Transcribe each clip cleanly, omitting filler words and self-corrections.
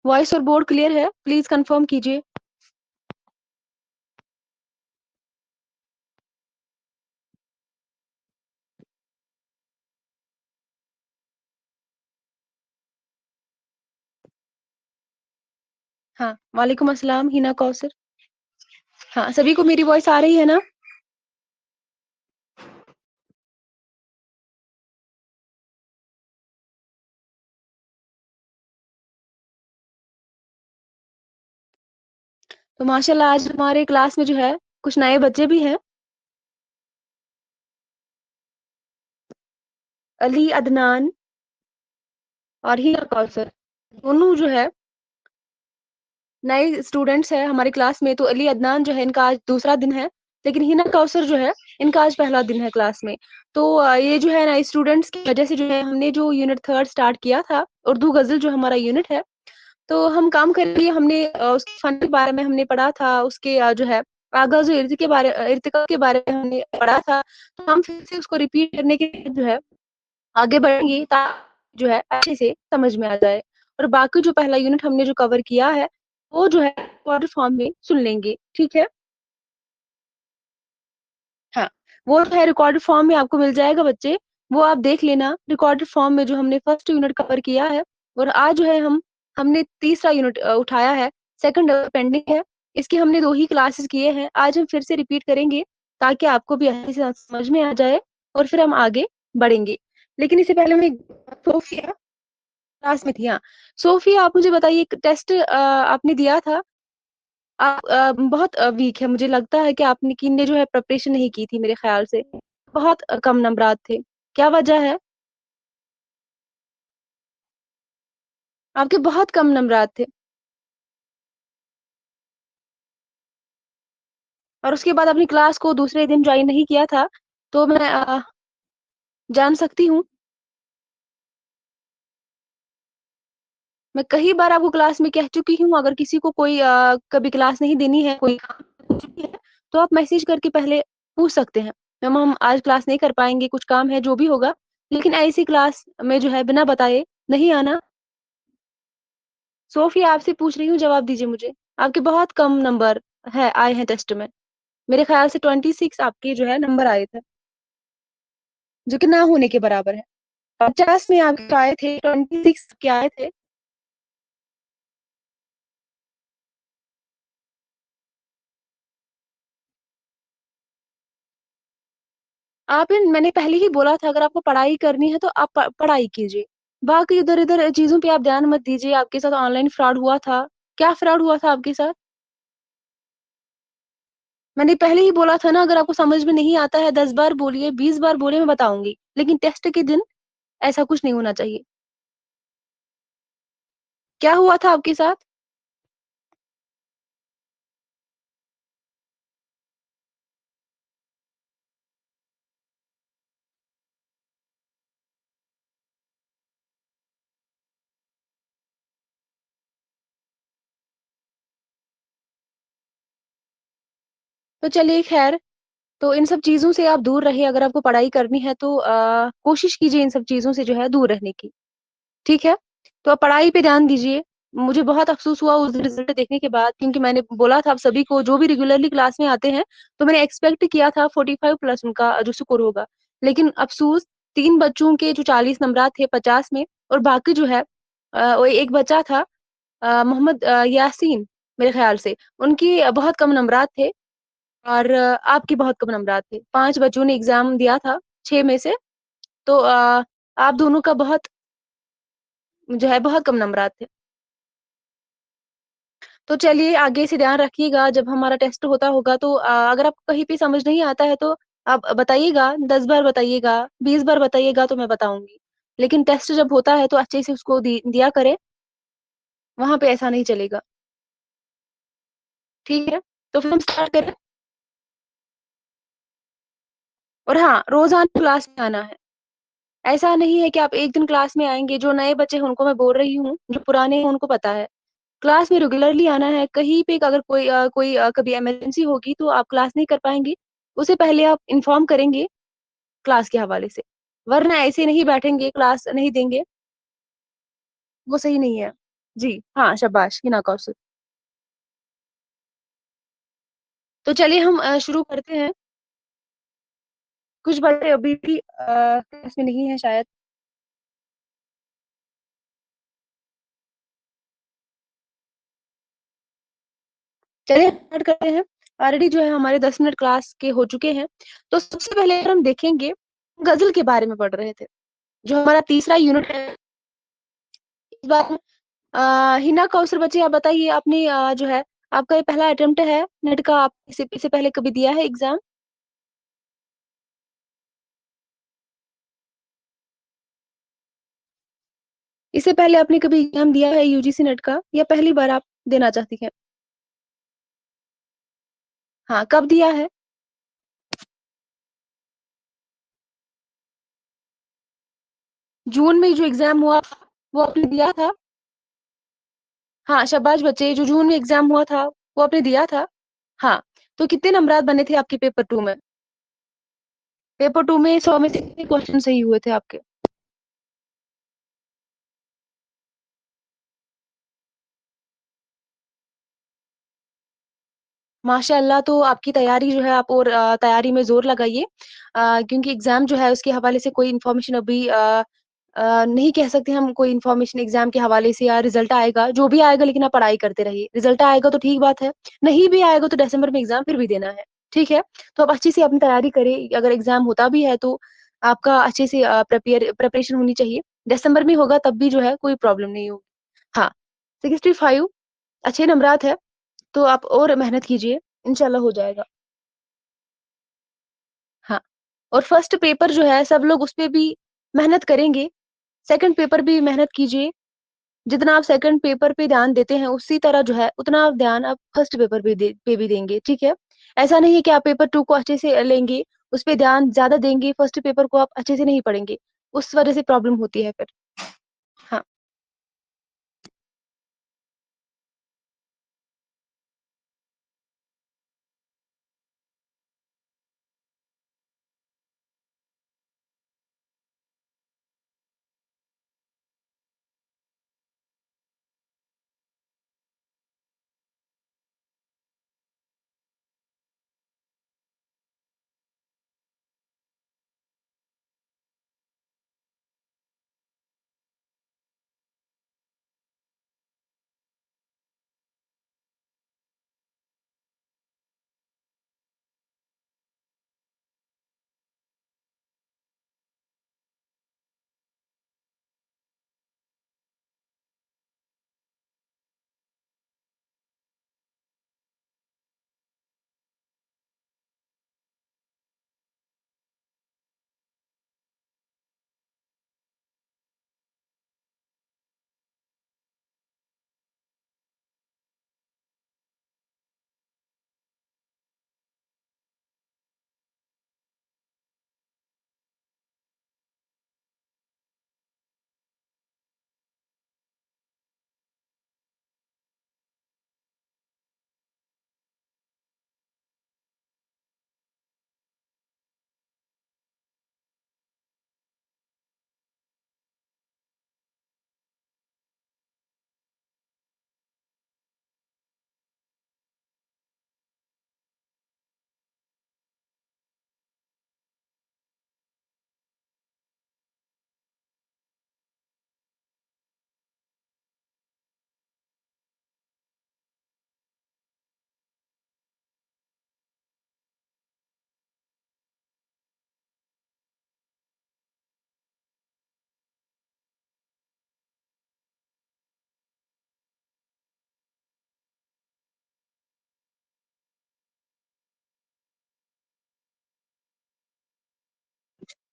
Voice और board clear है? Please confirm कीजिए। हाँ, वालेकुम अस्सलाम, हिना कौसर। हाँ, सभी को मेरी वॉइस आ रही है ना? तो माशाल्लाह आज हमारे क्लास में जो है कुछ नए बच्चे भी हैं। अली, अदनान और हिना कौसर, दोनों जो है नए स्टूडेंट्स हैं हमारी क्लास में। तो अली, अदनान जो है इनका आज दूसरा दिन है, लेकिन हिना कौसर जो है इनका आज पहला दिन है क्लास में। तो ये जो है नए स्टूडेंट्स की वजह से जो है हमने जो यूनिट थर्ड स्टार्ट किया था, उर्दू गजल जो हमारा यूनिट है, तो हम काम कर लिए। हमने उस फन के बारे में हमने पढ़ा था, उसके जो है आगाज इर्तिका के बारे में हमने पढ़ा था। तो हम फिर से उसको रिपीट करने के लिए जो है आगे बढ़ेंगे, ताकि जो है अच्छे से समझ में आ जाए। और बाकी जो पहला यूनिट हमने जो कवर किया है वो जो है रिकॉर्डेड फॉर्म में सुन लेंगे, ठीक है? हाँ, वो जो है रिकॉर्डेड फॉर्म में आपको मिल जाएगा बच्चे, वो आप देख लेना रिकॉर्डेड फॉर्म में जो हमने फर्स्ट यूनिट कवर किया है। और आज जो है हमने तीसरा यूनिट उठाया है, सेकंड पेंडिंग है। इसकी हमने 2 ही क्लासेस किए हैं, आज हम फिर से रिपीट करेंगे ताकि आपको भी अच्छे से समझ में आ जाए और फिर हम आगे बढ़ेंगे। लेकिन इससे पहले मैं सोफिया क्लास में थी। हाँ, सोफिया आप मुझे बताइए, एक टेस्ट आपने दिया था, आप बहुत वीक है, मुझे लगता है कि आपने की ने जो है प्रिपरेशन नहीं की थी मेरे ख्याल से। बहुत कम नंबरात थे, क्या वजह है? आपके बहुत कम नंबरात थे और उसके बाद अपनी क्लास को दूसरे दिन ज्वाइन नहीं किया था। तो मैं जान सकती हूँ? मैं कई बार आपको क्लास में कह चुकी हूँ, अगर किसी को कोई कभी क्लास नहीं देनी है, कोई काम कुछ भी है, तो आप मैसेज करके पहले पूछ सकते हैं, मैम हम आज क्लास नहीं कर पाएंगे, कुछ काम है, जो भी होगा। लेकिन ऐसी क्लास में जो है बिना बताए नहीं आना। सोफी आपसे पूछ रही हूँ, जवाब दीजिए मुझे। आपके बहुत कम नंबर है आए हैं टेस्ट में, मेरे ख्याल से 26 आपके जो है नंबर आए थे, जो कि ना होने के बराबर है। 50 में आपके आए थे, 26 के आए थे। मैंने पहले ही बोला था, अगर आपको पढ़ाई करनी है तो आप पढ़ाई कीजिए। बाकी इधर इधर चीजों पे आप ध्यान मत दीजिए। आपके साथ ऑनलाइन फ्रॉड हुआ था, क्या फ्रॉड हुआ था आपके साथ? मैंने पहले ही बोला था ना, अगर आपको समझ में नहीं आता है 10 बार बोलिए, 20 बार बोलिए, मैं बताऊंगी, लेकिन टेस्ट के दिन ऐसा कुछ नहीं होना चाहिए। क्या हुआ था आपके साथ? तो चलिए खैर, तो इन सब चीजों से आप दूर रहिए। अगर आपको पढ़ाई करनी है तो कोशिश कीजिए इन सब चीजों से जो है दूर रहने की, ठीक है? तो आप पढ़ाई पे ध्यान दीजिए। मुझे बहुत अफसोस हुआ उस रिजल्ट देखने के बाद, क्योंकि मैंने बोला था आप सभी को जो भी रेगुलरली क्लास में आते हैं, तो मैंने एक्सपेक्ट किया था 45 प्लस उनका जो स्कोर होगा। लेकिन अफसोस, 3 बच्चों के जो 40 नंबरात थे 50 में, और बाकी जो है वो एक बच्चा था मोहम्मद यासीन, मेरे ख्याल से उनकी बहुत कम नंबरात थे। और आपके बहुत कम नंबरात थे। 5 बच्चों ने एग्जाम दिया था 6 में से। तो आप दोनों का बहुत जो है बहुत कम नंबरात थे। तो चलिए आगे से ध्यान रखिएगा, जब हमारा टेस्ट होता होगा तो अगर आपको कहीं पे समझ नहीं आता है तो आप बताइएगा, 10 बार बताइएगा, 20 बार बताइएगा, तो मैं बताऊंगी। लेकिन टेस्ट जब होता है तो अच्छे से उसको दिया करें, वहां पे ऐसा नहीं चलेगा, ठीक है? तो फिर हम स्टार्ट करें। और हाँ, रोजाना क्लास में आना है। ऐसा नहीं है कि आप एक दिन क्लास में आएंगे। जो नए बच्चे हैं उनको मैं बोल रही हूँ, जो पुराने हैं उनको पता है, क्लास में रेगुलरली आना है। कहीं पे अगर कोई कभी इमरजेंसी होगी तो आप क्लास नहीं कर पाएंगे, उससे पहले आप इन्फॉर्म करेंगे क्लास के हवाले से। वरना ऐसे नहीं बैठेंगे, क्लास नहीं देंगे, वो सही नहीं है। जी, हाँ, शाबाश! हिना कौशल। तो चलिए हम शुरू करते हैं। कुछ बच्चे अभी भी क्लास में नहीं है शायद। चलिए स्टार्ट करते हैं। ऑलरेडी जो है हमारे 10 मिनट क्लास के हो चुके हैं। तो सबसे पहले अगर हम देखेंगे, गज़ल के बारे में पढ़ रहे थे। जो हमारा तीसरा यूनिट है, इस बार हिना कौसर बच्चे आप बताइए आपने जो है आपका ये पहला अटेम्प्ट है नेट का, आप इससे पहले कभी दिया है एग्ज़ाम? इससे पहले आपने कभी एग्ज़ाम दिया है यूजीसी नेट का या पहली बार आप देना चाहती हैं? हाँ, कब दिया है? जून में जो एग्ज़ाम हुआ था, वो आपने दिया था? हाँ, शाबाश बच्चे, जो जून में एग्ज़ाम हुआ था, वो आपने दिया था? हाँ, तो कितने नंबरात बने थे आपके पेपर 2 में? पेपर 2 में 100 में से कितने क्वेश्चन सही हुए थे आपके? माशाअल्लाह, तो आपकी तैयारी जो है आप और तैयारी में ज़ोर लगाइए। क्योंकि एग्ज़ाम जो है उसके हवाले से कोई इन्फॉर्मेशन अभी नहीं कह सकते हम, कोई इन्फॉर्मेशन एग्ज़ाम के हवाले से या रिज़ल्ट आएगा, जो भी आएगा लेकिन आप पढ़ाई करते रहिए। रिज़ल्ट आएगा तो ठीक बात है, नहीं भी आएगा तो दिसंबर में एग्ज़ाम फिर भी देना है, ठीक है? तो आप अच्छे से अपनी तैयारी करें, अगर एग्ज़ाम होता भी है तो आपका अच्छे से प्रिपरेशन होनी चाहिए। दिसंबर में होगा तब भी जो है कोई प्रॉब्लम नहीं होगी। हाँ, 65 अच्छे नंबरात है, तो आप और मेहनत कीजिए, इंशाल्लाह हो जाएगा। हाँ, और फर्स्ट पेपर जो है सब लोग उसपे भी मेहनत करेंगे, सेकंड पेपर भी मेहनत कीजिए। जितना आप सेकंड पेपर पे ध्यान देते हैं, उसी तरह जो है उतना आप ध्यान आप फर्स्ट पेपर पे भी देंगे, ठीक है? ऐसा नहीं है कि आप पेपर 2 को अच्छे से लेंगे, उसपे ध्यान ज़्यादा देंगे, फर्स्ट पेपर को आप अच्छे से नहीं पढ़ेंगे, उस वजह से प्रॉब्लम होती है फिर। हाँ,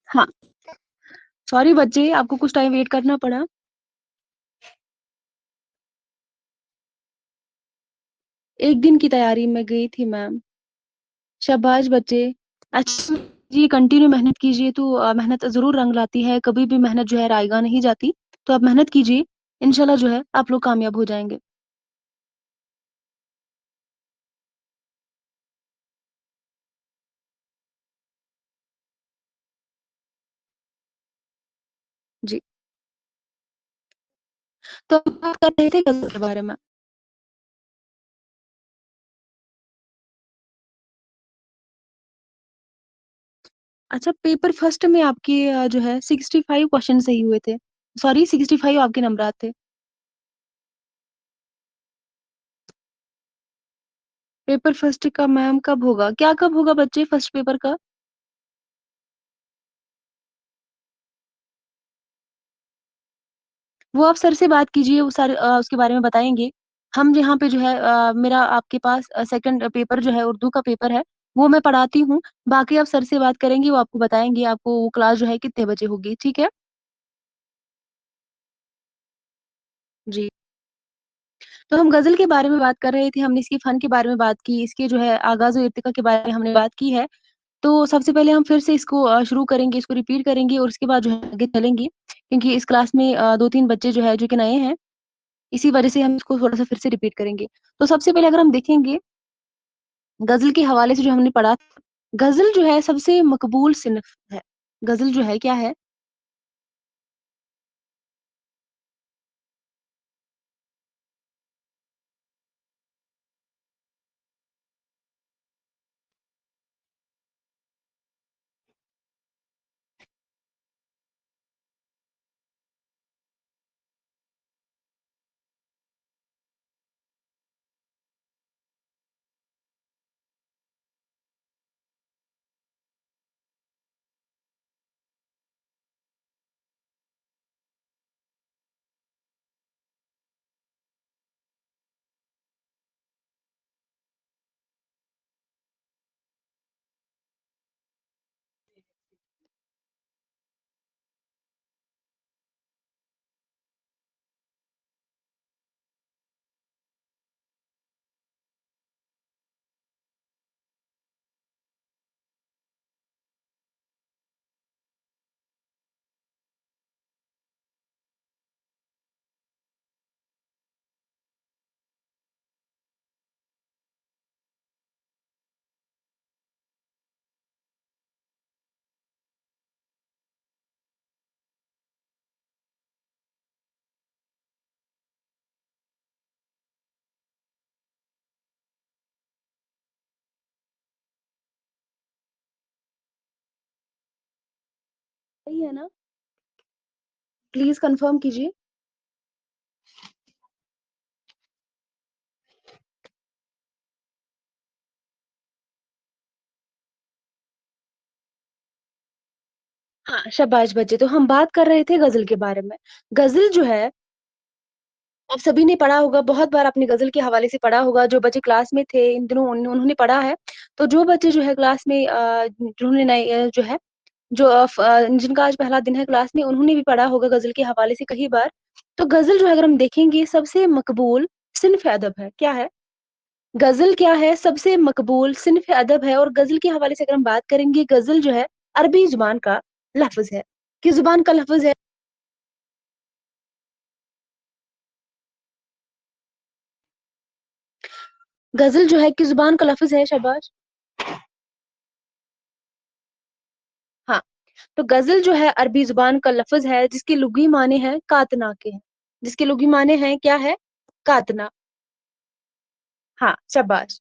हाँ, सॉरी बच्चे आपको कुछ टाइम वेट करना पड़ा। 1 दिन की तैयारी में गई थी मैम। शाबाश बच्चे, अच्छा जी कंटिन्यू मेहनत कीजिए तो मेहनत ज़रूर रंग लाती है, कभी भी मेहनत जो है रायगा नहीं जाती। तो आप मेहनत कीजिए, इंशाल्लाह जो है आप लोग कामयाब हो जाएँगे। जी। तो हम बात कर रहे थे गज़ल के बारे में। अच्छा, पेपर फर्स्ट में आपके जो है 65 क्वेश्चन सही हुए थे। सॉरी, 65 आपके नंबरात थे। पेपर फर्स्ट का मैम कब होगा? क्या कब होगा बच्चे फर्स्ट पेपर का? वो आप सर से बात कीजिए, वो सर उसके बारे में बताएँगे। हम यहाँ पे जो है मेरा आपके पास सेकंड पेपर जो है उर्दू का पेपर है, वो मैं पढ़ाती हूँ। बाकी आप सर से बात करेंगी, वो आपको बताएँगे आपको वो क्लास जो है कितने बजे होगी, ठीक है? जी। तो हम गज़ल के बारे में बात कर रहे थे, हमने इसके फन के बारे में बात की, इसके जो है आगाज़ और इर्तिका के बारे में हमने बात की है। तो सबसे पहले हम फिर से इसको शुरू करेंगे, इसको रिपीट करेंगे और उसके बाद जो है आगे चलेंगे। क्योंकि इस क्लास में 2-3 बच्चे जो है जो कि नए हैं, इसी वजह से हम इसको थोड़ा-सा फिर से रिपीट करेंगे। तो सबसे पहले अगर हम देखेंगे गज़ल के हवाले से जो हमने पढ़ा, गज़ल जो है सबसे मकबूल सिनफ़ है। गज़ल जो है क्या है? सही है ना? प्लीज़ कन्फर्म कीजिए। हाँ, शाबाश बच्चे। तो हम बात कर रहे थे गज़ल के बारे में। गज़ल जो है आप सभी ने पढ़ा होगा, बहुत बार आपने गज़ल के हवाले से पढ़ा होगा, जो बच्चे क्लास में थे इन दिनों उन्होंने पढ़ा है। तो जो बच्चे जो है क्लास में जिन्होंने नए जो है जो जिनका आज पहला दिन है क्लास में, उन्होंने भी पढ़ा होगा गज़ल के हवाले से कई बार। तो गज़ल जो है अगर हम देखेंगे सबसे मकबूल सिन्फ़ अदब है, क्या है? गज़ल क्या है? सबसे मकबूल सिन्फ़ अदब है और गज़ल के हवाले से अगर हम बात करेंगे, गज़ल जो है अरबी ज़ुबान का लफ़्ज़ है। किस ज़ुबान का लफ़्ज़ है? गज़ल जो है किस ज़ुबान का लफ़्ज़ है शाबाश? हाँ, तो गज़ल जो है अरबी ज़ुबान का लफ़्ज़ है जिसके लुग़वी माने हैं कातना के हैं। जिसके लुग़वी माने हैं क्या है? कातना। हाँ, शाबाश।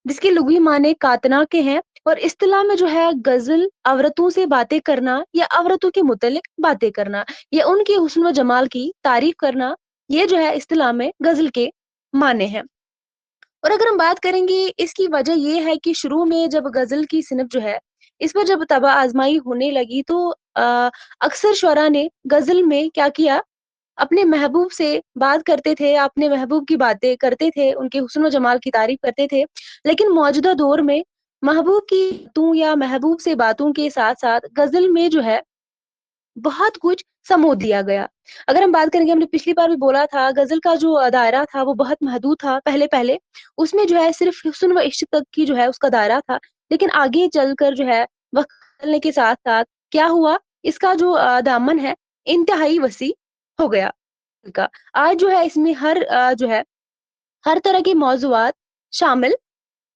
जिसके लुग़वी माने कातना के हैं और इस्तिलाह में जो है गज़ल औरतों से बातें करना या औरतों के मुतल्लिक़ बातें करना या उनके हुस्न व जमाल की तारीफ़ करना, ये जो है इस्तिलाह में गज़ल के माने हैं। और अगर हम बात करेंगे इसकी वजह ये है कि शुरू में जब गज़ल की सिनफ जो है, इस पर जब तबा-आज़माई होने लगी तो अक्सर शुअरा ने गज़ल में क्या किया, अपने महबूब से बात करते थे, अपने महबूब की बातें करते थे, उनके हुस्न व जमाल की तारीफ़ करते थे। लेकिन मौजूदा दौर में महबूब की बातों या महबूब से बातों के साथ-साथ गज़ल में जो है बहुत कुछ समो दिया गया। अगर हम बात करेंगे हमने पिछली बार भी बोला था गज़ल का जो दायरा था वो बहुत महदूद था पहले-पहले। उसमें जो है सिर्फ़ हुस्न व इश्क तक की जो है उसका दायरा था। लेकिन आगे चलकर जो है वक़्त बदलने के साथ-साथ क्या हुआ इसका जो दामन है इंतहाई वसी हो गया का। आज जो है इसमें हर जो है हर तरह के मौज़ूआत शामिल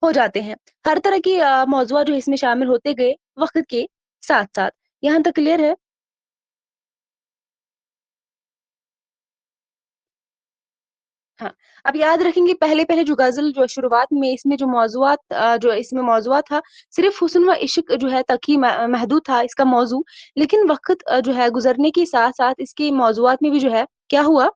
हो जाते हैं। हर तरह के मौज़ूआत जो है इसमें शामिल होते गए वक़्त के साथ-साथ। यहाँ तक क्लियर है? हाँ, अब याद रखेंगे पहले-पहले जो ग़ज़ल जो शुरुआत में इसमें जो जो इसमें मौज़ूआत था, सिर्फ़ हुस्न व इश्क जो है तक ही महदूद था इसका मौज़ू। लेकिन वक़्त जो है गुज़रने के साथ-साथ इसके मौज़ूआत में भी जो है क्या हुआ,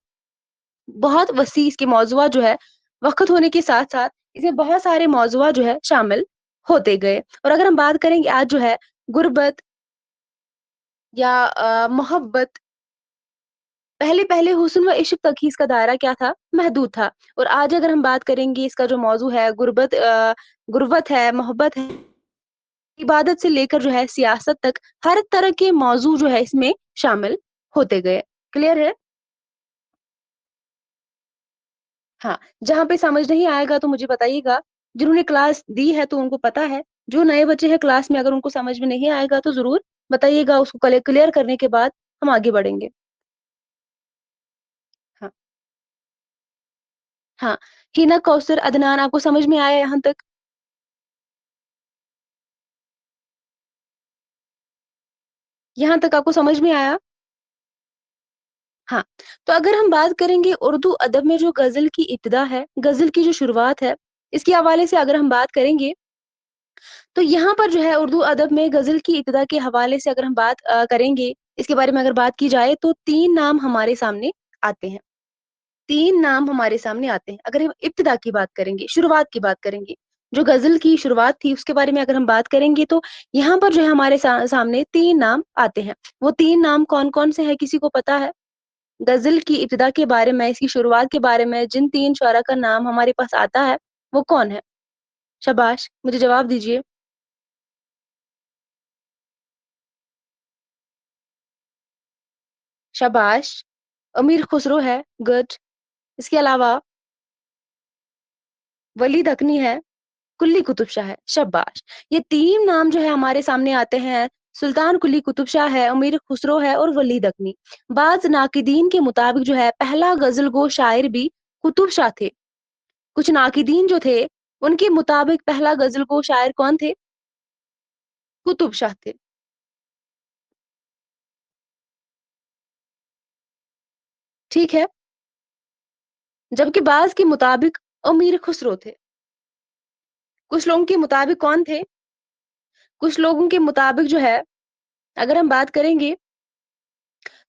बहुत वसी इसके मौज़ूआत जो है, वक़्त होने के साथ-साथ इसमें बहुत सारे मौज़ूआत जो है शामिल होते गए। और अगर हम बात करेंगे आज जो है गुर्बत या मोहब्बत, पहले-पहले हुस्न व इश्क तक ही इसका दायरा क्या था, महदूद था। और आज अगर हम बात करेंगे इसका जो मौज़ू है गुर्बत है, मोहब्बत है, इबादत से लेकर जो है सियासत तक हर तरह के मौज़ू जो है इसमें शामिल होते गए। क्लियर है? हाँ, जहाँ पे समझ नहीं आएगा तो मुझे बताइएगा, जिन्होंने क्लास दी है तो उनको पता है, जो नए बच्चे हैं क्लास में अगर उनको समझ में नहीं आएगा तो ज़रूर बताइएगा, उसको क्लियर करने के बाद हम आगे बढ़ेंगे। हाँ, हाँ, हिना, कौसर, अदनान आपको समझ में आया यहाँ तक? यहाँ तक आपको समझ में आया? हाँ, तो अगर हम बात करेंगे उर्दू अदब में जो ग़ज़ल की इब्तिदा है, ग़ज़ल की जो शुरुआत है, इसके हवाले से अगर हम बात करेंगे, तो यहाँ पर जो है उर्दू अदब में ग़ज़ल की इब्तिदा के हवाले से अगर हम बात करेंगे, इसके बारे में अगर बात की जाए तो 3 नाम हमारे सामने आते हैं। 3 नाम हमारे सामने आते हैं। अगर हम इब्तिदा की बात करेंगे, शुरुआत की बात करेंगे, जो ग़ज़ल की शुरुआत थी उसके बारे में अगर हम बात करेंगे तो यहाँ पर जो है हमारे सामने 3 नाम आते हैं। वो 3 नाम कौन-कौन से हैं, किसी को पता है? ग़ज़ल की इब्तिदा के बारे में, इसकी शुरुआत के बारे में जिन 3 शुअरा का नाम हमारे पास आता है, वो कौन है? शाबाश! मुझे जवाब दीजिए। शाबाश! अमीर खुसरो है, गुड। इसके अलावा वलीद अक़नी है, कुली कुतुब शाह है, शाबाश! ये 3 नाम जो है हमारे सामने आते हैं, सुल्तान कुली कुतुब शाह है, अमीर खुसरो है और वलीद अक़नी। बाज़ नाक़िदीन के मुताबिक जो है पहला ग़ज़ल गो शायर भी कुतुब शाह थे। कुछ नाक़िदीन जो थे, उनके मुताबिक पहला ग़ज़ल-गो शायर कौन थे? कुतुब शाह थे। ठीक है? जबकि बाज़ के मुताबिक अमीर खुसरो थे। कुछ लोगों के मुताबिक कौन थे? कुछ लोगों के मुताबिक जो है, अगर हम बात करेंगे,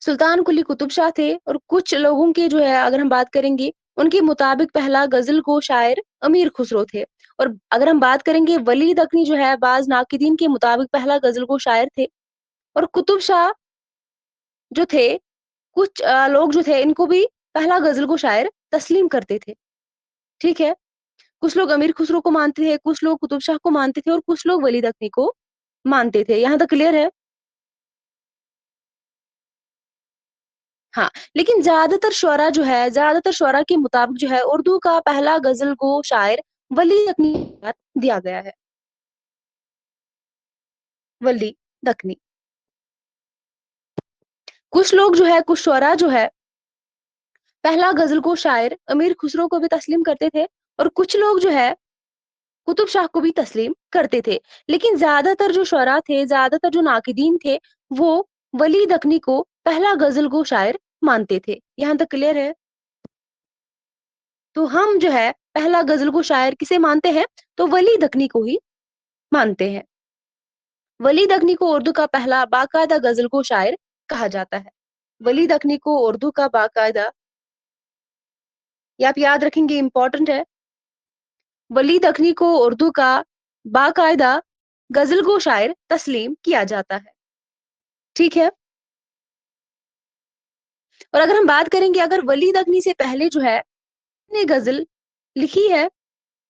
सुल्तान कुली कुतुब शाह थे और कुछ लोगों के जो है अगर हम बात करेंगे, उनके मुताबिक पहला ग़ज़ल-गो शायर अमीर खुसरो थे। और अगर हम बात करेंगे वलीद अक़नी जो है बाज़ नाक़िदीन के मुताबिक पहला ग़ज़ल-गो शायर थे और कुतुब शाह जो थे, कुछ लोग जो थे इनको भी पहला ग़ज़ल-गो शायर तस्लीम करते थे। ठीक है? कुछ लोग अमीर खुसरो को मानते थे, कुछ लोग कुतुब शाह को मानते थे और कुछ लोग वलीद अक़नी को मानते थे। यहाँ तक क्लियर है? हाँ, लेकिन ज़्यादातर शुअरा के मुताबिक जो है उर्दू का पहला ग़ज़ल-गो शायर वलीद अक़नी को दिया गया है। वलीद अक़नी। कुछ लोग जो है, कुछ शुअरा जो है, पहला ग़ज़ल-गो शायर अमीर खुसरो को भी तस्लीम करते थे और कुछ लोग जो है कुतुब शाह को भी तस्लीम करते थे। लेकिन ज़्यादातर जो शुअरा थे, ज़्यादातर जो नाक़िदीन थे, वो वलीद अक़नी को पहला ग़ज़ल-गो शायर मानते थे। यहाँ तक क्लियर है? तो हम जो है पहला ग़ज़ल-गो शायर किसे मानते हैं? तो वलीद अक़नी को ही मानते हैं। वलीद अक़नी को उर्दू का पहला बाकायदा ग़ज़ल-गो शायर कहा जाता है। वलीद अक़नी को उर्दू का बाकायदा, ये आप याद रखेंगे, इम्पोर्टेंट है। वलीद अक़नी को उर्दू का बाकायदा ग़ज़ल-गो शायर तस्लीम किया जाता है। ठीक है? और अगर हम बात करेंगे, अगर वलीद अक़नी से पहले जो है ने ग़ज़ल लिखी है,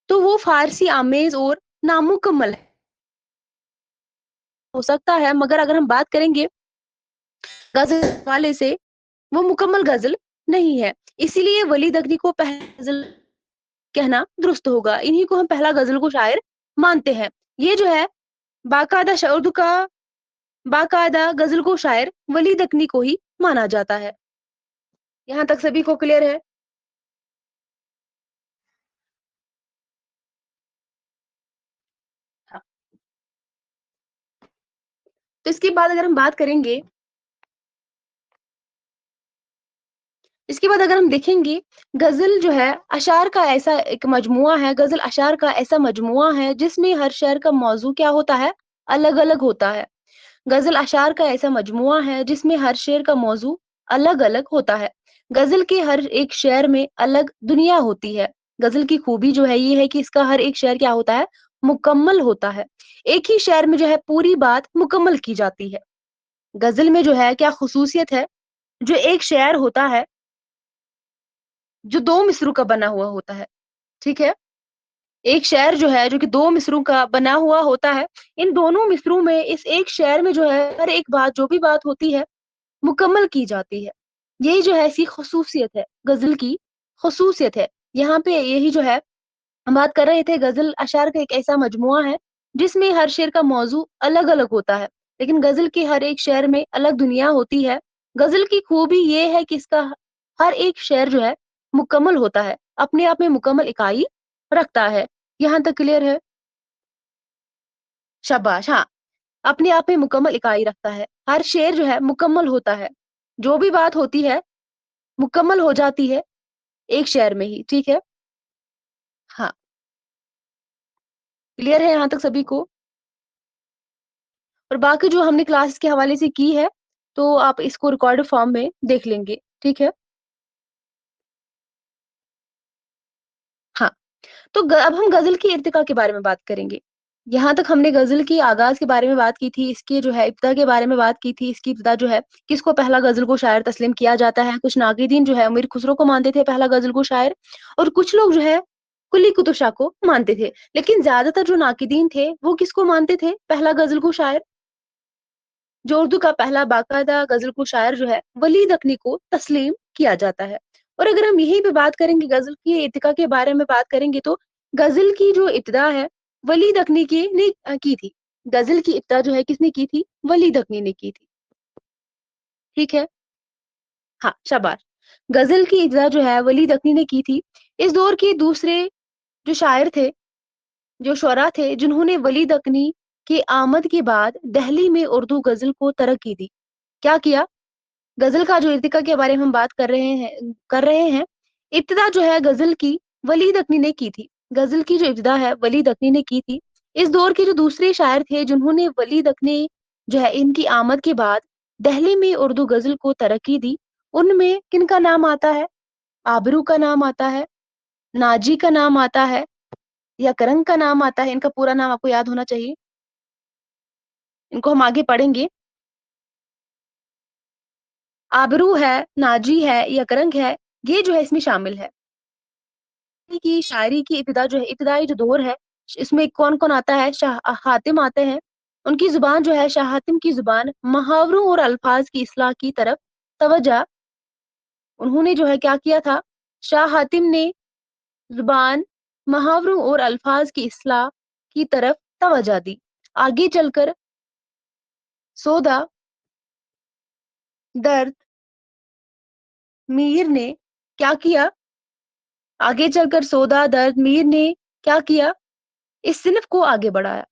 तो वो फ़ारसी आमेज़ और नामुकम्मल हो सकता है, मगर अगर हम बात करेंगे ग़ज़ल के हवाले से, वो मुकम्मल ग़ज़ल नहीं है। इसीलिए वलीद अक़नी को पहला ग़ज़ल कहना दुरुस्त होगा। इन्हीं को हम पहला ग़ज़ल-गो शायर मानते हैं। ये जो है उर्दू का बाकायदा ग़ज़ल-गो शायर वलीद अक़नी को ही माना जाता है। यहाँ तक सभी को क्लियर है? हाँ। तो इसके बाद अगर हम बात करेंगे इसके बाद अगर हम देखेंगे, गज़ल जो है अशार का ऐसा एक मजमुआ है, गज़ल अशार का ऐसा मजमुआ है जिसमें हर शेर का मौज़ू क्या होता है? अलग-अलग होता है। गज़ल अशार का ऐसा मजमुआ है जिसमें हर शेर का मौज़ू अलग-अलग होता है। गज़ल के हर एक शेर में अलग दुनिया होती है। गज़ल की खूबी जो है ये है कि इसका हर एक शेर क्या होता है? मुकम्मल होता है। एक ही शेर में जो है पूरी बात मुकम्मल की जाती है। गज़ल में जो है क्या ख़ुसूसियत है? जो एक शेर होता है, जो 2 मिसरों का बना हुआ होता है, ठीक है? एक शेर जो है, जो कि 2 मिसरों का बना हुआ होता है, इन दोनों मिसरों में इस एक शेर में जो है हर एक बात जो भी बात होती है, मुकम्मल की जाती है। यही जो है इसकी ख़ुसूसियत है, ग़ज़ल की ख़ुसूसियत है। यहाँ पे यही जो है हम बात कर रहे थे ग़ज़ल अशआर का एक ऐसा मजमुआ है, जिसमें हर शेर का मौज़ू अलग-अलग होता है, लेकिन ग़ज़ल के हर एक शेर में अलग दुनिया होती है। ग़ज़ल की खूबी ये है कि इसका हर एक शेर जो है मुकम्मल होता है, अपने आप में मुकम्मल इकाई रखता है। यहाँ तक क्लियर है? शाबाश! हाँ, अपने आप में मुकम्मल इकाई रखता है। हर शेर जो है मुकम्मल होता है। जो भी बात होती है, मुकम्मल हो जाती है एक शेर में ही, ठीक है? हाँ, क्लियर है यहाँ तक सभी को? और बाकी जो हमने क्लास के हवाले से की है, तो आप इसको रिकॉर्डेड फॉर्म में देख लेंगे, ठीक है? हाँ, तो अब हम गज़ल की इर्तिका के बारे में बात करेंगे। यहाँ तक हमने गज़ल की आगाज़ के बारे में बात की थी, इसके जो है इब्तिदा के बारे में बात की थी, इसकी इब्तिदा जो है किसको पहला गज़ल को शायर तस्लीम किया जाता है। कुछ नाक़िदीन जो है अमीर खुसरो को मानते थे पहला गज़ल को शायर, और कुछ लोग जो है कुली कुतुब शाह को मानते थे। लेकिन ज़्यादातर जो नाक़िदीन थे, वो किसको मानते थे पहला गज़ल को शायर? जो उर्दू का पहला बाकायदा गज़ल को शायर जो है, वलीद अक़नी को तस्लीम किया जाता है। और अगर हम यहीं पे बात करेंगे गज़ल की इर्तिका के बारे में बात करेंगे तो गज़ल की जो इब्तिदा है, वलीद अक़नी ने की थी। गज़ल की इब्तिदा जो है किसने की थी? वलीद अक़नी ने की थी। ठीक है? हाँ, शाबाश। गज़ल की इब्तिदा जो है वलीद अक़नी ने की थी। इस दौर के दूसरे जो शायर थे, जो शुअरा थे, जिन्होंने वलीद अक़नी की आमद के बाद दहली में उर्दू गज़ल को तरक्की दी। क्या किया? गज़ल का जो इर्तिका के बारे में हम बात कर रहे हैं, इब्तिदा जो है गज़ल की वलीद अक़नी ने की थी। गज़ल की जो इब्तिदा है वलीद अक़नी ने की थी। इस दौर के जो दूसरे शायर थे जिन्होंने वलीद अक़नी जो है इनकी आमद के बाद दहली में उर्दू गज़ल को तरक्की दी, उनमें किनका नाम आता है? आबरू का नाम आता है, नाजी का नाम आता है, या करंग का नाम आता है। इनका पूरा नाम आपको याद होना चाहिए। इनको हम आगे पढ़ेंगे। आबरू है, नाजी है, यकरंग है, ये जो है इसमें शामिल है। की शायरी की इब्तिदा जो है इब्तिदाई जो दौर है, इसमें कौन-कौन आता है? हातिम आते हैं। उनकी ज़ुबान जो है शाह हातिम की ज़ुबान मुहावरों और अल्फाज़ की इस्लाह की तरफ तवज्जा, उन्होंने जो है क्या किया था? शाह हातिम ने ज़ुबान, मुहावरों और अल्फाज़ की इस्लाह की तरफ तवज्जा दी। आगे चलकर सोदा, दर्द, मीर ने क्या किया? आगे चलकर सोदा, दर्द, मीर ने क्या किया? इस सिनफ को आगे बढ़ाया।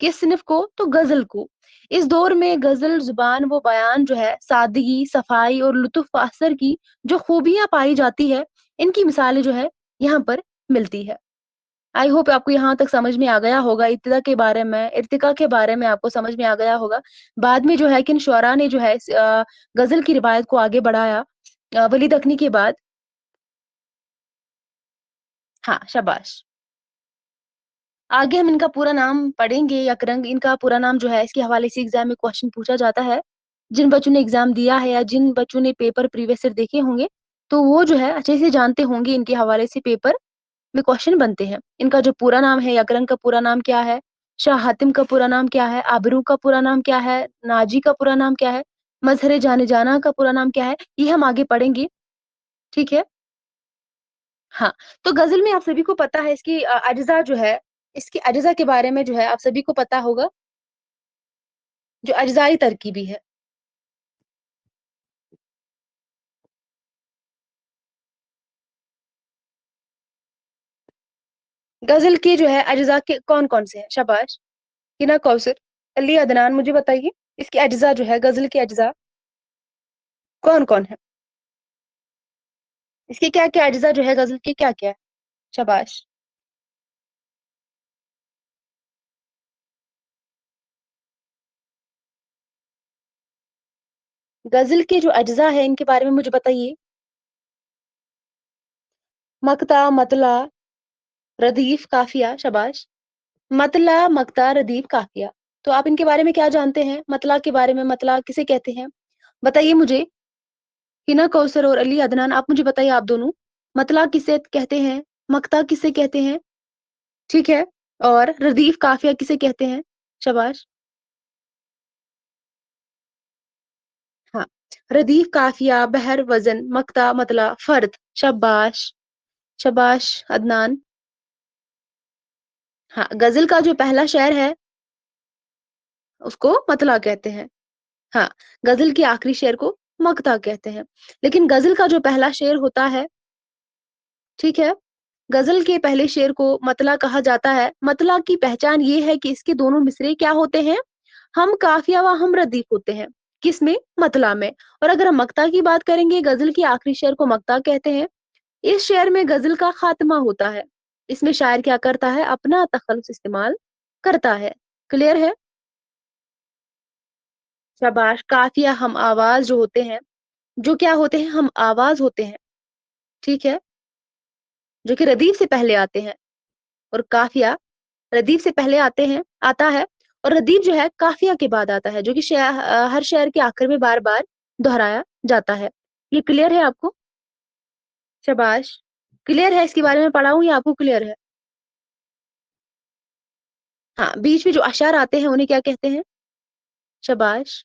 किस सिनफ को? तो गज़ल को। इस दौर में गज़ल ज़ुबान व बयान जो है सादगी, सफाई और लुत्फ़ असर की जो खूबियाँ पाई जाती है, इनकी मिसालें जो है यहाँ पर मिलती है। आई होप आपको यहाँ तक समझ में आ गया होगा इब्तिदा के बारे में, इर्तिका के बारे में आपको समझ में आ गया होगा। बाद में जो है किन शुअरा ने जो है गज़ल की रिवायत को आगे बढ़ाया वलीद अक़नी के बाद। हाँ, शाबाश। आगे हम इनका पूरा नाम पढ़ेंगे, यकरंग इनका पूरा नाम जो है इसके हवाले से एग्ज़ाम में क्वेश्चन पूछा जाता है। जिन बच्चों ने एग्ज़ाम दिया है या जिन बच्चों ने पेपर प्रीवियस ईयर देखे होंगे, तो वो जो है अच्छे से जानते होंगे इनके हवाले से पेपर में क्वेश्चन बनते हैं। इनका जो पूरा नाम है, यकरंग का पूरा नाम क्या है? शाह हातिम का पूरा नाम क्या है? आबरू का पूरा नाम क्या है? नाजी का पूरा नाम क्या है? मज़हर जाने जाना का पूरा नाम क्या है? ये हम आगे पढ़ेंगे, ठीक है? हाँ, तो गज़ल में आप सभी को पता है इसकी अज्ज़ा जो है, इसकी अज्ज़ा के बारे में जो है आप सभी को पता होगा, जो अज्ज़ाई तरकीबी है। गज़ल के जो है अज्ज़ा के कौन-कौन से हैं? शाबाश! हिना कौसर, अली अदनान मुझे बताइए, इसके अज्ज़ा जो है गज़ल के अज्ज़ा कौन-कौन है? इसके क्या-क्या अज्जा जो है गज़ल के क्या-क्या है? शाबाश! गज़ल के जो अज्जा हैं इनके बारे में मुझे बताइए। मक़ता, मतला, रदीफ़, काफ़िया, शाबाश! मतला, मक़ता, रदीफ़, काफ़िया। तो आप इनके बारे में क्या जानते हैं? मतला के बारे में, मतला किसे कहते हैं? बताइए मुझे। हिना, कौसर और अली, अदनान आप मुझे बताइए आप दोनों, मतला किसे कहते हैं? मक़ता किसे कहते हैं? ठीक है। और रदीफ़, काफ़िया किसे कहते हैं? शाबाश! हाँ। रदीफ़, काफ़िया, बहर, वज़न, मक़ता, मतला, फ़र्द। शाबाश! शाबाश अदनान। हाँ, गज़ल का जो पहला शेर है, उसको मतला कहते हैं। हाँ, गज़ल के आखिरी शेर को मक़ता कहते हैं। लेकिन गज़ल का जो पहला शेर होता है, ठीक है? गज़ल के पहले शेर को मतला कहा जाता है। मतला की पहचान ये है कि इसके दोनों मिसरे क्या होते हैं? हम काफ़िया व हम रदीफ़ होते हैं। किसमें? मतला में। और अगर हम मक़ता की बात करेंगे, गज़ल के आखिरी शेर को मक़ता कहते हैं। इस शेर में गज़ल का ख़ात्मा होता है। इसमें शायर क्या करता है? अपना तख़ल्लुस इस्तेमाल करता है। क्लियर है? शाबाश! काफ़िया हम आवाज़ जो होते हैं, जो क्या होते हैं? हम आवाज़ होते हैं, ठीक है? जो कि रदीफ़ से पहले आते हैं और काफ़िया रदीफ़ से पहले आता है और रदीफ़ जो है काफ़िया के बाद आता है, जो कि हर शेर के आखिर में बार-बार दोहराया जाता है। ये क्लियर है आपको? शाबाश! क्लियर है इसके बारे में पढ़ाऊँ या आपको क्लियर है? हाँ, बीच में जो अशआर आते हैं उन्हें क्या कहते हैं? शाबाश!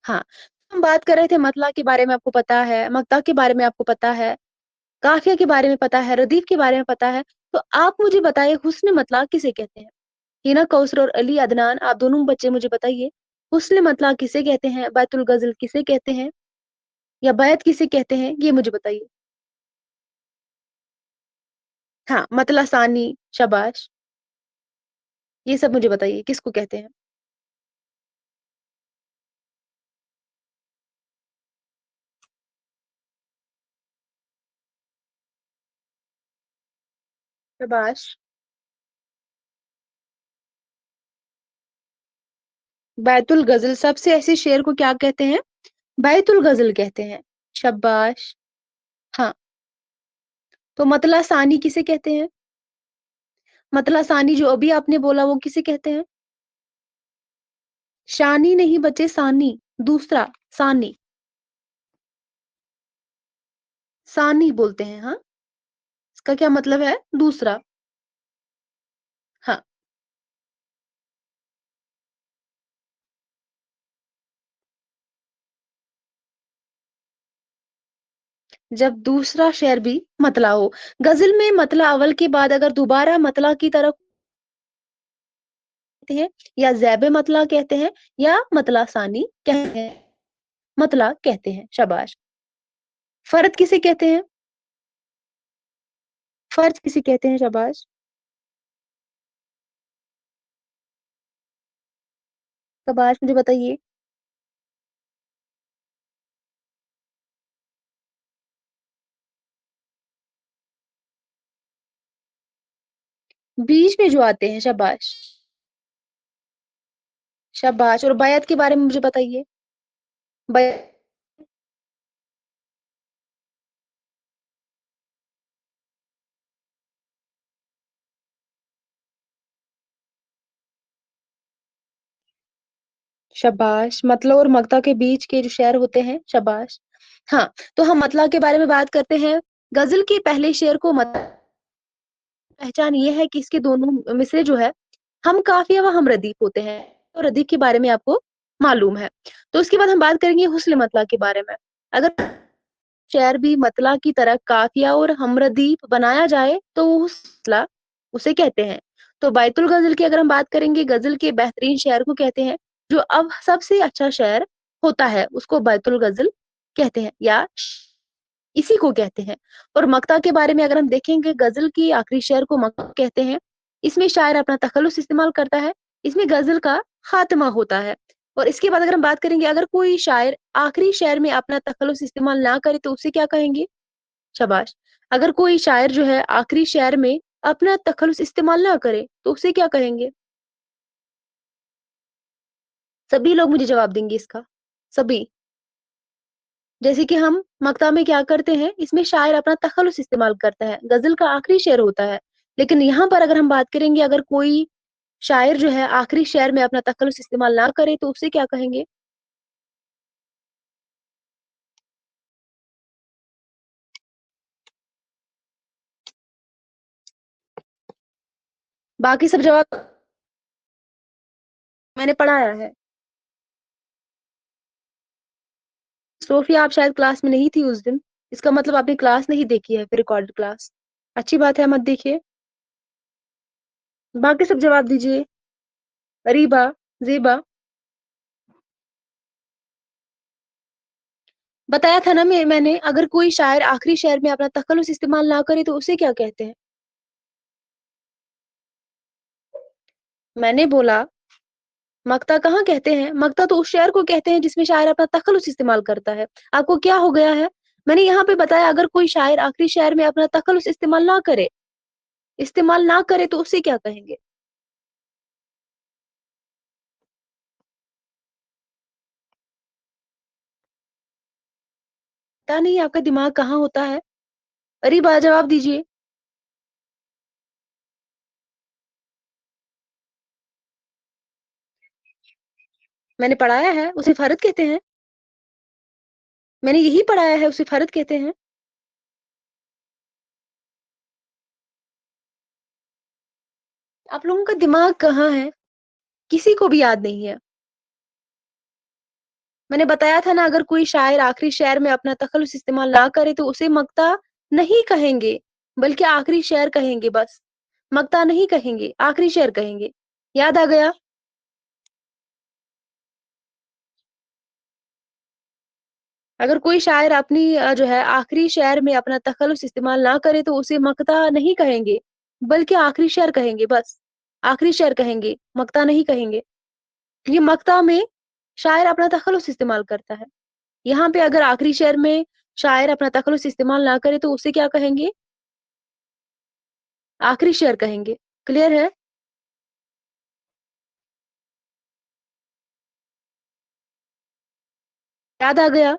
हाँ, हम बात कर रहे थे मतला के बारे में आपको पता है, मक्ता के बारे में आपको पता है, काफ़िया के बारे में पता है, रदीफ़ के बारे में पता है, तो आप मुझे बताइए हुस्न मतला किसे कहते हैं? हिना, कौसर और अली, अदनान आप दोनों बच्चे मुझे बताइए, हुस्न मतला किसे कहते हैं? बैतुल ग़ज़ल किसे कहते हैं? या बैत किसे कहते हैं? ये मुझे बताइए। हाँ, मतला सानी, शाबाश! ये सब मुझे बताइए किसको कहते हैं? शाबाश! बैतुल ग़ज़ल सबसे ऐसे शेर को क्या कहते हैं? बैतुल ग़ज़ल कहते हैं। शाबाश! हाँ, तो मतला सानी किसे कहते हैं? मतला सानी जो अभी आपने बोला वो किसे कहते हैं? शानी नहीं बच्चे सानी, दूसरा सानी, सानी बोलते हैं, हाँ? इसका क्या मतलब है? दूसरा। हाँ, जब दूसरा शेर भी मतला हो। ग़ज़ल में मतला अव्वल के बाद अगर दोबारा मतला की तरफ कहते हैं या ज़ैब मतला कहते हैं या मतला सानी कहते हैं, मतला कहते हैं, शाबाश। फ़र्द किसे कहते हैं? फ़र्ज किसे कहते हैं? शाबाश, शाबाश मुझे बताइए। बीच में जो आते हैं, शाबाश, शाबाश और बैत के बारे में मुझे बताइए। बै शाबाश! मतला और मगता के बीच के जो शेर होते हैं, शाबाश। हाँ, तो हम मतला के बारे में बात करते हैं। ग़ज़ल के पहले शेर को मत पहचान ये है कि इसके दोनों मिसरे जो है, हम काफ़िया व हम रदीफ़ होते हैं। तो रदीफ़ के बारे में आपको मालूम है। तो उसके बाद हम बात करेंगे हुस्न मतला के बारे में। अगर शेर भी मतला की तरह काफ़िया और हमरदीफ बनाया जाए तो वो हुस्ला उसे कहते हैं। तो बैतुल ग़ज़ल की अगर हम बात करेंगे, ग़ज़ल के बेहतरीन शेर को कहते हैं, जो अब सबसे अच्छा शेर होता है, उसको बैतुल ग़ज़ल कहते हैं या इसी को कहते हैं। और मक्ता के बारे में अगर हम देखेंगे, ग़ज़ल की आखिरी शेर को मक्ता कहते हैं। इसमें शायर अपना तख़ल्लुस इस्तेमाल करता है, इसमें ग़ज़ल का ख़ात्मा होता है। और इसके बाद अगर हम बात करेंगे, अगर कोई शायर आखिरी शेर में अपना तख़ल्लुस इस्तेमाल ना करे तो उसे क्या कहेंगे? शाबाश। अगर कोई शायर जो है आखिरी शेर में अपना तखल्लुस इस्तेमाल ना करे, तो उसे क्या कहेंगे? सभी लोग मुझे जवाब देंगे इसका, सभी। जैसे कि हम मक्ता में क्या करते हैं, इसमें शायर अपना तखल्लुस इस्तेमाल करता है, गज़ल का आखिरी शेर होता है। लेकिन यहाँ पर अगर हम बात करेंगे, अगर कोई शायर जो है आखिरी शेर में अपना तखल्लुस इस्तेमाल ना करे, तो उसे क्या कहेंगे? बाकी सब जवाब मैंने पढ़ाया है। सोफिया, आप शायद क्लास में नहीं थी उस दिन। इसका मतलब आपने क्लास नहीं देखी है, फिर रिकॉर्डेड क्लास। अच्छी बात है, मत देखिए। बाकी सब जवाब दीजिए। अरीबा, ज़ेबा, बताया था ना मैंने, अगर कोई शायर आखिरी शेर में अपना तखल्लुस इस्तेमाल ना करे, तो उसे क्या कहते हैं? मैंने बोला मक्ता कहाँ कहते हैं? मक्ता तो उस शेर को कहते हैं जिसमें शायर अपना तखल्लुस इस्तेमाल करता है। आपको क्या हो गया है? मैंने यहाँ पे बताया, अगर कोई शायर आखिरी शेर में अपना तखल्लुस इस्तेमाल ना करे तो उसे क्या कहेंगे? पता नहीं आपका दिमाग कहाँ होता है? अरे जवाब दीजिए। मैंने पढ़ाया है, उसे फ़र्द कहते हैं। मैंने यही पढ़ाया है, उसे फ़र्द कहते हैं। आप लोगों का दिमाग कहाँ है? किसी को भी याद नहीं है। मैंने बताया था ना, अगर कोई शायर आखिरी शेर में अपना तखल्लुस इस्तेमाल ना करे, तो उसे मक्ता नहीं कहेंगे, बल्कि आखिरी शेर कहेंगे बस। मक्ता नहीं कहेंगे, आखिरी शेर कहेंगे। याद आ गया? अगर कोई शायर अपनी जो है आखिरी शेर में अपना तखल्लुस इस्तेमाल ना करे, तो उसे मक्ता नहीं कहेंगे, बल्कि आखिरी शेर कहेंगे बस। आखिरी शेर कहेंगे, मक्ता नहीं कहेंगे। ये मक्ता में शायर अपना तखल्लुस इस्तेमाल करता है। यहाँ पे अगर आखिरी शेर में शायर अपना तखल्लुस इस्तेमाल ना करे, तो उसे क्या कहेंगे? आखिरी शेर कहेंगे। क्लियर है? याद आ गया?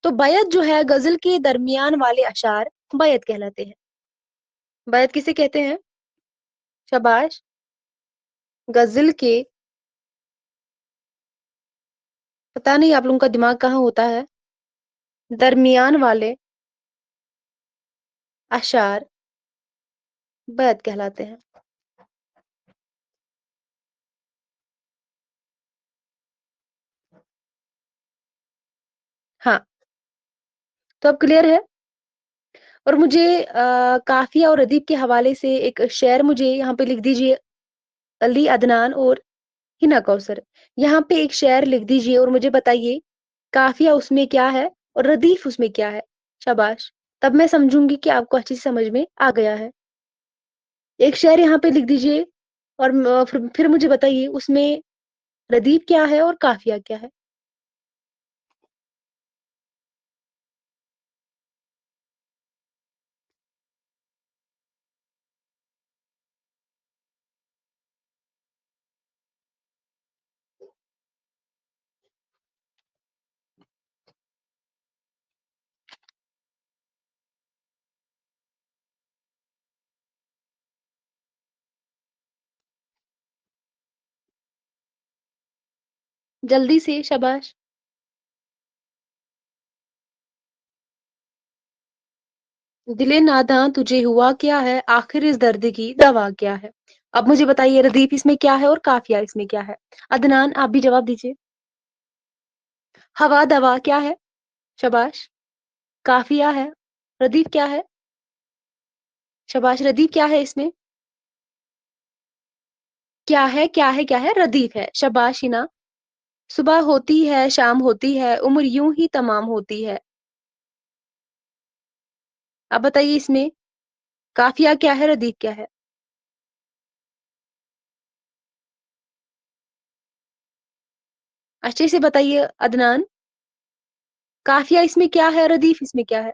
तो बैत जो है गज़ल के दरमियान वाले अशार बैत कहलाते हैं। बैत किसे कहते हैं? शाबाश। गज़ल के, पता नहीं आप लोगों का दिमाग कहाँ होता है, दरमियान वाले अशार बैत कहलाते हैं। हाँ, तो अब क्लियर है? और मुझे काफ़िया और अदीब के हवाले से एक शेर मुझे यहाँ पे लिख दीजिए। अली अदनान और हिना कौसर। यहाँ पे एक शेर लिख दीजिए और मुझे बताइए, काफ़िया उसमें क्या है और रदीफ उसमें क्या है? शाबाश! तब मैं समझूँगी कि आपको अच्छे से समझ में आ गया है। एक शेर यहाँ पे लिख दीजिए और फिर मुझे बताइए, उसमें रदीफ क्या है और काफ़िया क्या है? जल्दी से, शाबाश! दिले नादां तुझे हुआ क्या है, आखिर इस दर्द की दवा क्या है? अब मुझे बताइए, रदीफ इसमें क्या है और काफ़िया इसमें क्या है? अदनान, आप भी जवाब दीजिए। हवा दवा क्या है? शाबाश! काफ़िया है। रदीफ क्या है? शाबाश! रदीफ क्या है इसमें? क्या है, क्या है, क्या है? रदीफ है। शाबाश हिना। सुबह होती है, शाम होती है, उम्र यूँ ही तमाम होती है। अब बताइए इसमें काफ़िया क्या है, रदीफ क्या है? अच्छे से बताइए अदनान। काफ़िया इसमें क्या है, रदीफ़ इसमें क्या है?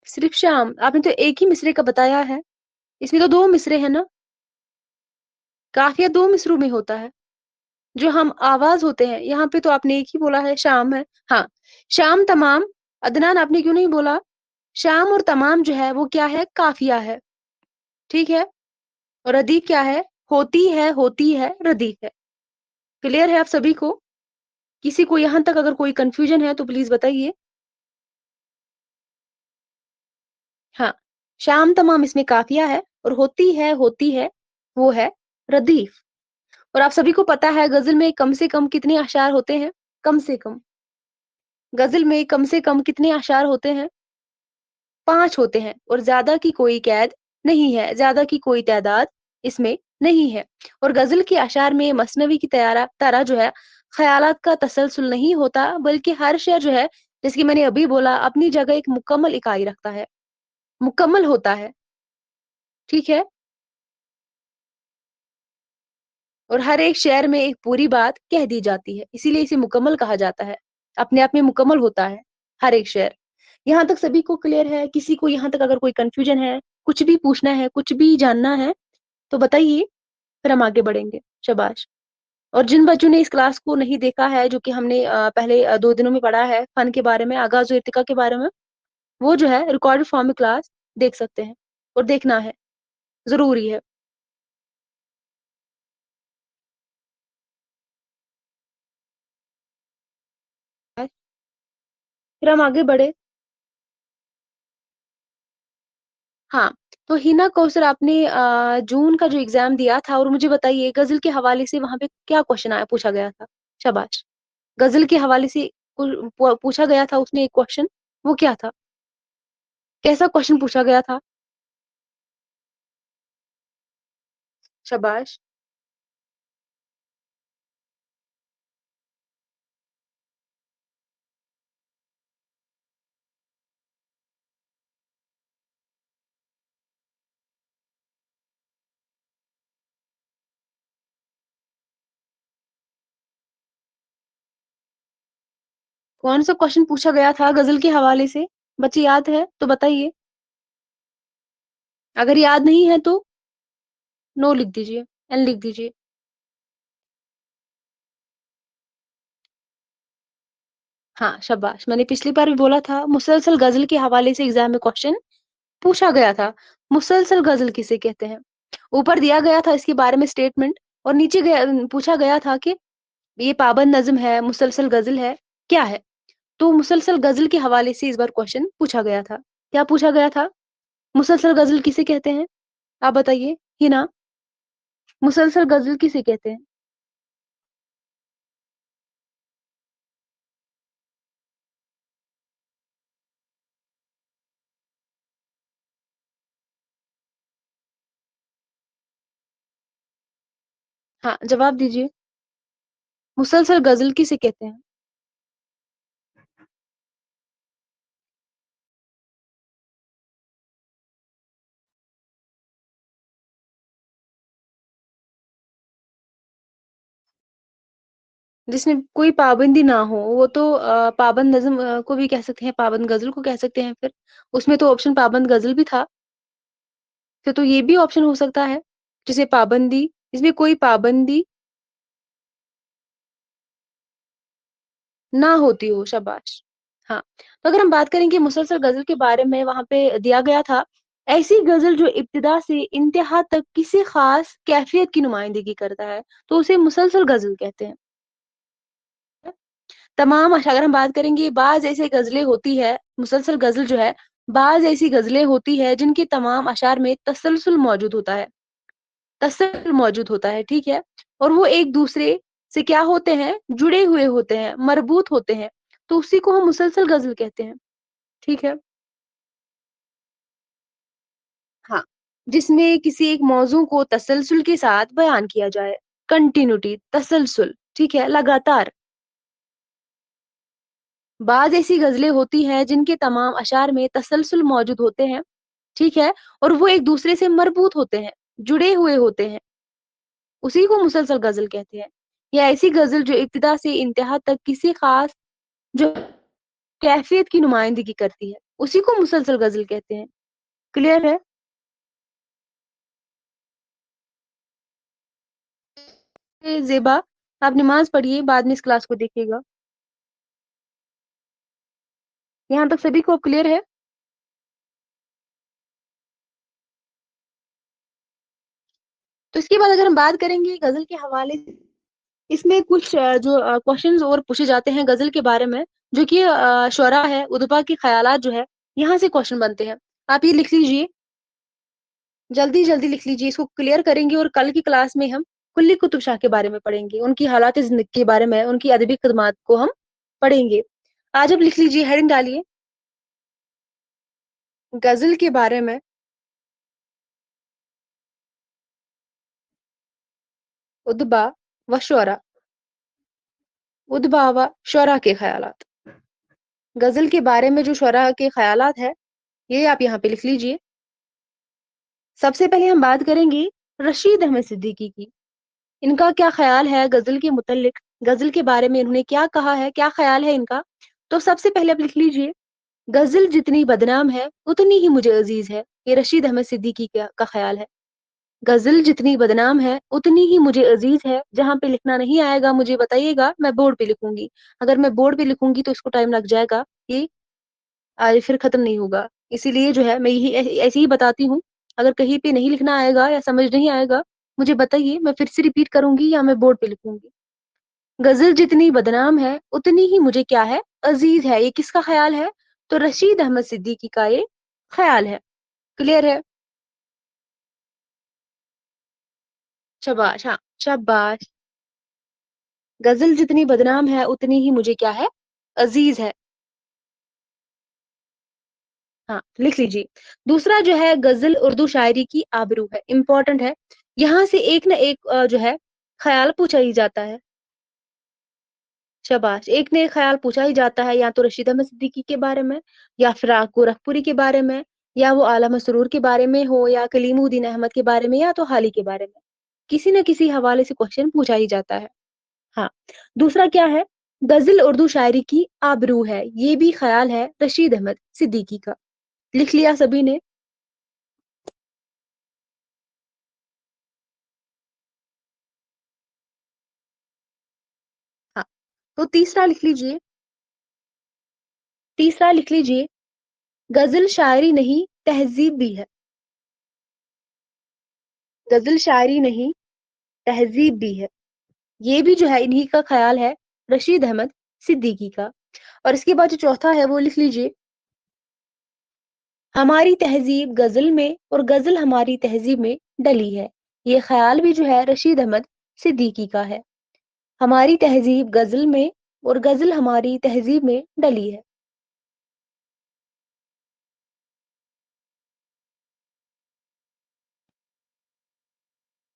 सिर्फ़ शाम, आपने तो एक ही मिसरे का बताया है। इसमें तो 2 मिसरे हैं ना? काफ़िया 2 मिसरों में होता है। जो हम आवाज़ होते हैं, यहाँ पे तो आपने एक ही बोला है, शाम है। हाँ, शाम तमाम, अदनान आपने क्यों नहीं बोला? शाम और तमाम जो है वो क्या है? काफ़िया है, ठीक है? और रदीफ़ क्या है? होती है, रदीफ़ है। क्लियर है आप सभी को? किसी को यहाँ तक अगर कोई कन्फ्यूज़न है तो प्लीज़ बताइए? हाँ, शाम तमाम इसमें काफ़िया है और होती है, वो है रदीफ़। और आप सभी को पता है गज़ल में कम से कम कितने अशआर होते हैं? कम से कम। गज़ल में कम से कम कितने अशआर होते हैं? 5 होते हैं और ज़्यादा की कोई कैद नहीं है, ज़्यादा की कोई तादाद इसमें नहीं है। और गज़ल के अशआर में मसनवी की तरह जो है ख़यालात का तसलसल नहीं होता, बल्कि हर शेर जो है, जैसे कि मैंने अभी बोला, अपनी जगह एक मुकम्मल इकाई रखता है, मुकम्मल होता है, ठीक है? और हर एक शेर में एक पूरी बात कह दी जाती है, इसीलिए इसे मुकम्मल कहा जाता है। अपने आप में मुकम्मल होता है, हर एक शेर। यहाँ तक सभी को क्लियर है? किसी को यहाँ तक अगर कोई कन्फ्यूज़न है, कुछ भी पूछना है, कुछ भी जानना है, तो बताइए, फिर हम आगे बढ़ेंगे। शाबाश! और जिन बच्चों ने इस क्लास को नहीं देखा है, जो कि हमने पहले 2 दिनों में पढ़ा है, फ़न के बारे में, आगाज़ और इर्तिका के बारे में, वो जो है रिकॉर्डेड फ़ॉर्म में क्लास देख सकते हैं और देखना है, ज़रूरी है। फिर हम आगे बढ़े। हाँ, तो हिना कौसर आपने जून का जो एग्ज़ाम दिया था और मुझे बताइए गज़ल के हवाले से वहाँ पे क्या क्वेश्चन आया पूछा गया था? शाबाश! गज़ल के हवाले से पूछा गया था उसमें एक क्वेश्चन, वो क्या था? कैसा क्वेश्चन पूछा गया था? शाबाश! कौन-सा क्वेश्चन पूछा गया था गज़ल के हवाले से? बच्चे याद है तो बताइए? अगर याद नहीं है तो नो लिख दीजिए, एन लिख दीजिए। हाँ, शाबाश! मैंने पिछली बार भी बोला था मुसलसल गज़ल के हवाले से एग्ज़ाम में क्वेश्चन पूछा गया था। मुसलसल गज़ल किसे कहते हैं? ऊपर दिया गया था इसके बारे में स्टेटमेंट और नीचे पूछा गया था कि ये पाबंद नज़्म है, मुसलसल गज़ल है, क्या है? तो मुसलसल गज़ल के हवाले से इस बार क्वेश्चन पूछा गया था। क्या पूछा गया था? मुसलसल गज़ल किसे कहते हैं? आप बताइए, हिना, मुसलसल गज़ल किसे कहते हैं? हाँ, जवाब दीजिए। मुसलसल गज़ल किसे कहते हैं? जिसमें कोई पाबंदी ना हो, वो तो पाबंद नज़्म को भी कह सकते हैं, पाबंद गज़ल को कह सकते हैं फिर। उसमें तो ऑप्शन पाबंद गज़ल भी था, फिर तो ये भी ऑप्शन हो सकता है, जैसे पाबंदी, इसमें कोई पाबंदी ना होती हो, शाबाश! हाँ, तो अगर हम बात करें कि मुसलसल गज़ल के बारे में वहाँ पे दिया गया था, ऐसी गज़ल जो इब्तिदा से इंतहा तक किसी ख़ास कैफ़ियत की नुमाइंदगी करता है, तो उसे मुसलसल गज़ल कहते हैं। अगर हम बात करेंगे बाज़ ऐसी गज़लें होती है, मुसलसल गज़ल जो है, बाज़ ऐसी गज़लें होती है जिनके तमाम अशआर में तसलसल मौजूद होता है। तसल्सल मौजूद होता है, ठीक है? और वो एक-दूसरे से क्या होते हैं, जुड़े हुए होते हैं, मरबूत होते हैं, तो उसी को हम मुसलसल गज़ल कहते हैं, ठीक है? हाँ, जिसमें किसी एक मौज़ू को तसलसल के साथ बयान किया जाए, कंटिन्यूटी, तसलसल, ठीक है? लगातार। बाज़ ऐसी ग़ज़लें होती हैं जिनके तमाम अशार में तसलसल मौजूद होते हैं, ठीक है? और वो एक-दूसरे से मरबूत होते हैं, जुड़े हुए होते हैं, उसी को मुसलसल ग़ज़ल कहते हैं। या ऐसी ग़ज़ल जो इब्तिदा से इंतहा तक किसी ख़ास जो कैफ़ियत की नुमाइंदगी करती है, उसी को मुसलसल ग़ज़ल कहते हैं। क्लियर है? ज़ेबा, आप नमाज़ पढ़िए, बाद में इस क्लास को देखिएगा। यहाँ तक सभी को क्लियर है? तो इसके बाद अगर हम बात करेंगे गज़ल के हवाले से, इसमें कुछ क्वेश्चन्स और पूछे जाते हैं गज़ल के बारे में, जो कि शुअरा है, उदबा के ख़यालात जो है, यहाँ से क्वेश्चन बनते हैं। आप ये लिख लीजिए, जल्दी-जल्दी लिख लीजिए, इसको क्लियर करेंगे और कल की क्लास में हम कुल्ली कुतुब शाह के बारे में पढ़ेंगे, उनकी हालात ज़िंदगी के बारे में, उनकी अदबी ख़िदमात को हम पढ़ेंगे। आज आप लिख लीजिए, हेडिंग डालिए, गज़ल के बारे में उदबा व शुअरा, उदबा व शुअरा के ख़यालात। गज़ल के बारे में जो शुअरा के ख़यालात है, ये आप यहाँ पे लिख लीजिए। सबसे पहले हम बात करेंगे रशीद अहमद सिद्दीकी की। इनका क्या ख़्याल है गज़ल के मुतल्लिक़, गज़ल के बारे में इन्होंने क्या कहा है, क्या ख़्याल है इनका? तो सबसे पहले आप लिख लीजिए, गज़ल जितनी बदनाम है, उतनी ही मुझे अज़ीज़ है। ये रशीद अहमद सिद्दीकी का ख़्याल है। गज़ल जितनी बदनाम है, उतनी ही मुझे अज़ीज़ है। जहाँ पे लिखना नहीं आएगा मुझे बताइएगा, मैं बोर्ड पे लिखूँगी। अगर मैं बोर्ड पे लिखूँगी तो इसको टाइम लग जाएगा, ये फिर ख़त्म नहीं होगा। इसीलिए जो है मैं यही ऐसे ही बताती हूँ। अगर कहीं पे नहीं लिखना आएगा या समझ नहीं आएगा, मुझे बताइए, मैं फिर से रिपीट करूँगी या मैं बोर्ड पे लिखूँगी। गज़ल जितनी बदनाम है, उतनी ही मुझे क्या है, अज़ीज़ है। ये किसका ख़्याल है? तो रशीद अहमद सिद्दीकी का ये ख़्याल है। क्लियर है? शाबाश! हाँ, शाबाश! गज़ल जितनी बदनाम है, उतनी ही मुझे क्या है, अज़ीज़ है। हाँ, लिख लीजिए। दूसरा जो है गज़ल उर्दू शायरी की आबरू है, इम्पोर्टेंट है। यहाँ से एक ना एक जो है ख़्याल पूछा ही जाता है। शाबाश! एक ना एक ख़्याल पूछा ही जाता है, या तो रशीद अहमद सिद्दीकी के बारे में, या फ़िराक़ गोरखपुरी के बारे में, या वो आला मसरूर के बारे में हो, या कलीमुद्दीन अहमद के बारे में, या तो हाली के बारे में। किसी न किसी हवाले से क्वेश्चन पूछा ही जाता है। हाँ, दूसरा क्या है? गज़ल उर्दू शायरी की आबरू है, ये भी ख़्याल है रशीद अहमद सिद्दीकी का। लिख लिया सभी ने? हाँ, तो तीसरा लिख लीजिए, तीसरा लिख लीजिए, गज़ल शायरी नहीं, तहज़ीब भी है। गज़ल शायरी नहीं, तहज़ीब भी है। ये भी जो है इन्हीं का ख़्याल है, रशीद अहमद सिद्दीकी का। और इसके बाद जो चौथा है वो लिख लीजिए, हमारी तहज़ीब गज़ल में और गज़ल हमारी तहज़ीब में डली है। ये ख़्याल भी जो है रशीद अहमद सिद्दीकी का है। हमारी तहज़ीब गज़ल में और गज़ल हमारी तहज़ीब में डली है।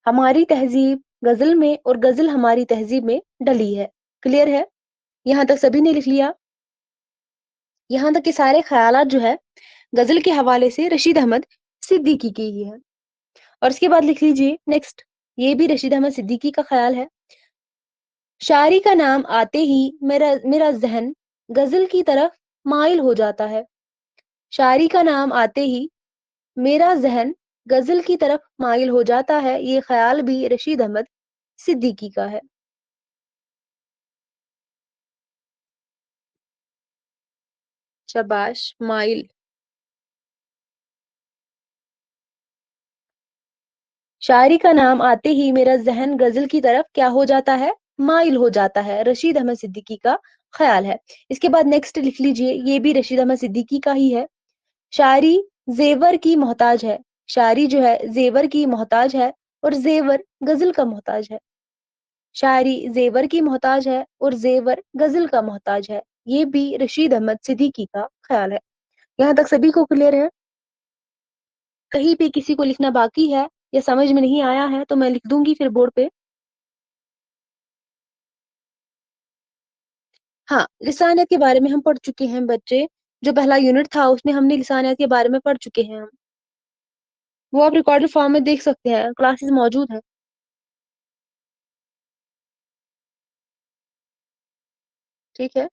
हमारी तहज़ीब गज़ल में और गज़ल हमारी तहज़ीब में डली है। क्लियर है? यहाँ तक सभी ने लिख लिया? यहाँ तक के सारे ख़यालात जो है गज़ल के हवाले से रशीद अहमद सिद्दीकी की ही है। और इसके बाद लिख लीजिए नेक्स्ट, ये भी रशीद अहमद सिद्दीकी का ख़्याल है। शायरी का नाम आते ही मेरा मेरा ज़हन गज़ल की तरफ माइल हो जाता है। शायरी का नाम आते ही मेरा ज़हन गज़ल की तरफ माइल हो जाता है। ये ख़्याल भी रशीद अहमद सिद्दीकी का है। शाबाश! माइल। शायरी का नाम आते ही मेरा ज़हन गज़ल की तरफ क्या हो जाता है? माइल हो जाता है। रशीद अहमद सिद्दीकी का ख़्याल है। इसके बाद नेक्स्ट लिख लीजिए, ये भी रशीद अहमद सिद्दीकी का ही है। शायरी ज़ेवर की मोहताज है। शायरी जो है ज़ेवर की मोहताज है और ज़ेवर गज़ल का मोहताज है। शायरी ज़ेवर की मोहताज है और ज़ेवर गज़ल का मोहताज है। ये भी रशीद अहमद सिद्दीकी का ख़्याल है। यहाँ तक सभी को क्लियर है? कहीं पे किसी को लिखना बाकी है या समझ में नहीं आया है तो मैं लिख दूँगी फिर बोर्ड पे। हाँ, लिसानियत के बारे में हम पढ़ चुके हैं बच्चे, जो पहला यूनिट था उसमें हमने लिसानियत के बारे में पढ़ चुके हैं हम। वो आप रिकॉर्डेड फॉर्म में देख सकते हैं, क्लासेस मौजूद हैं, ठीक है?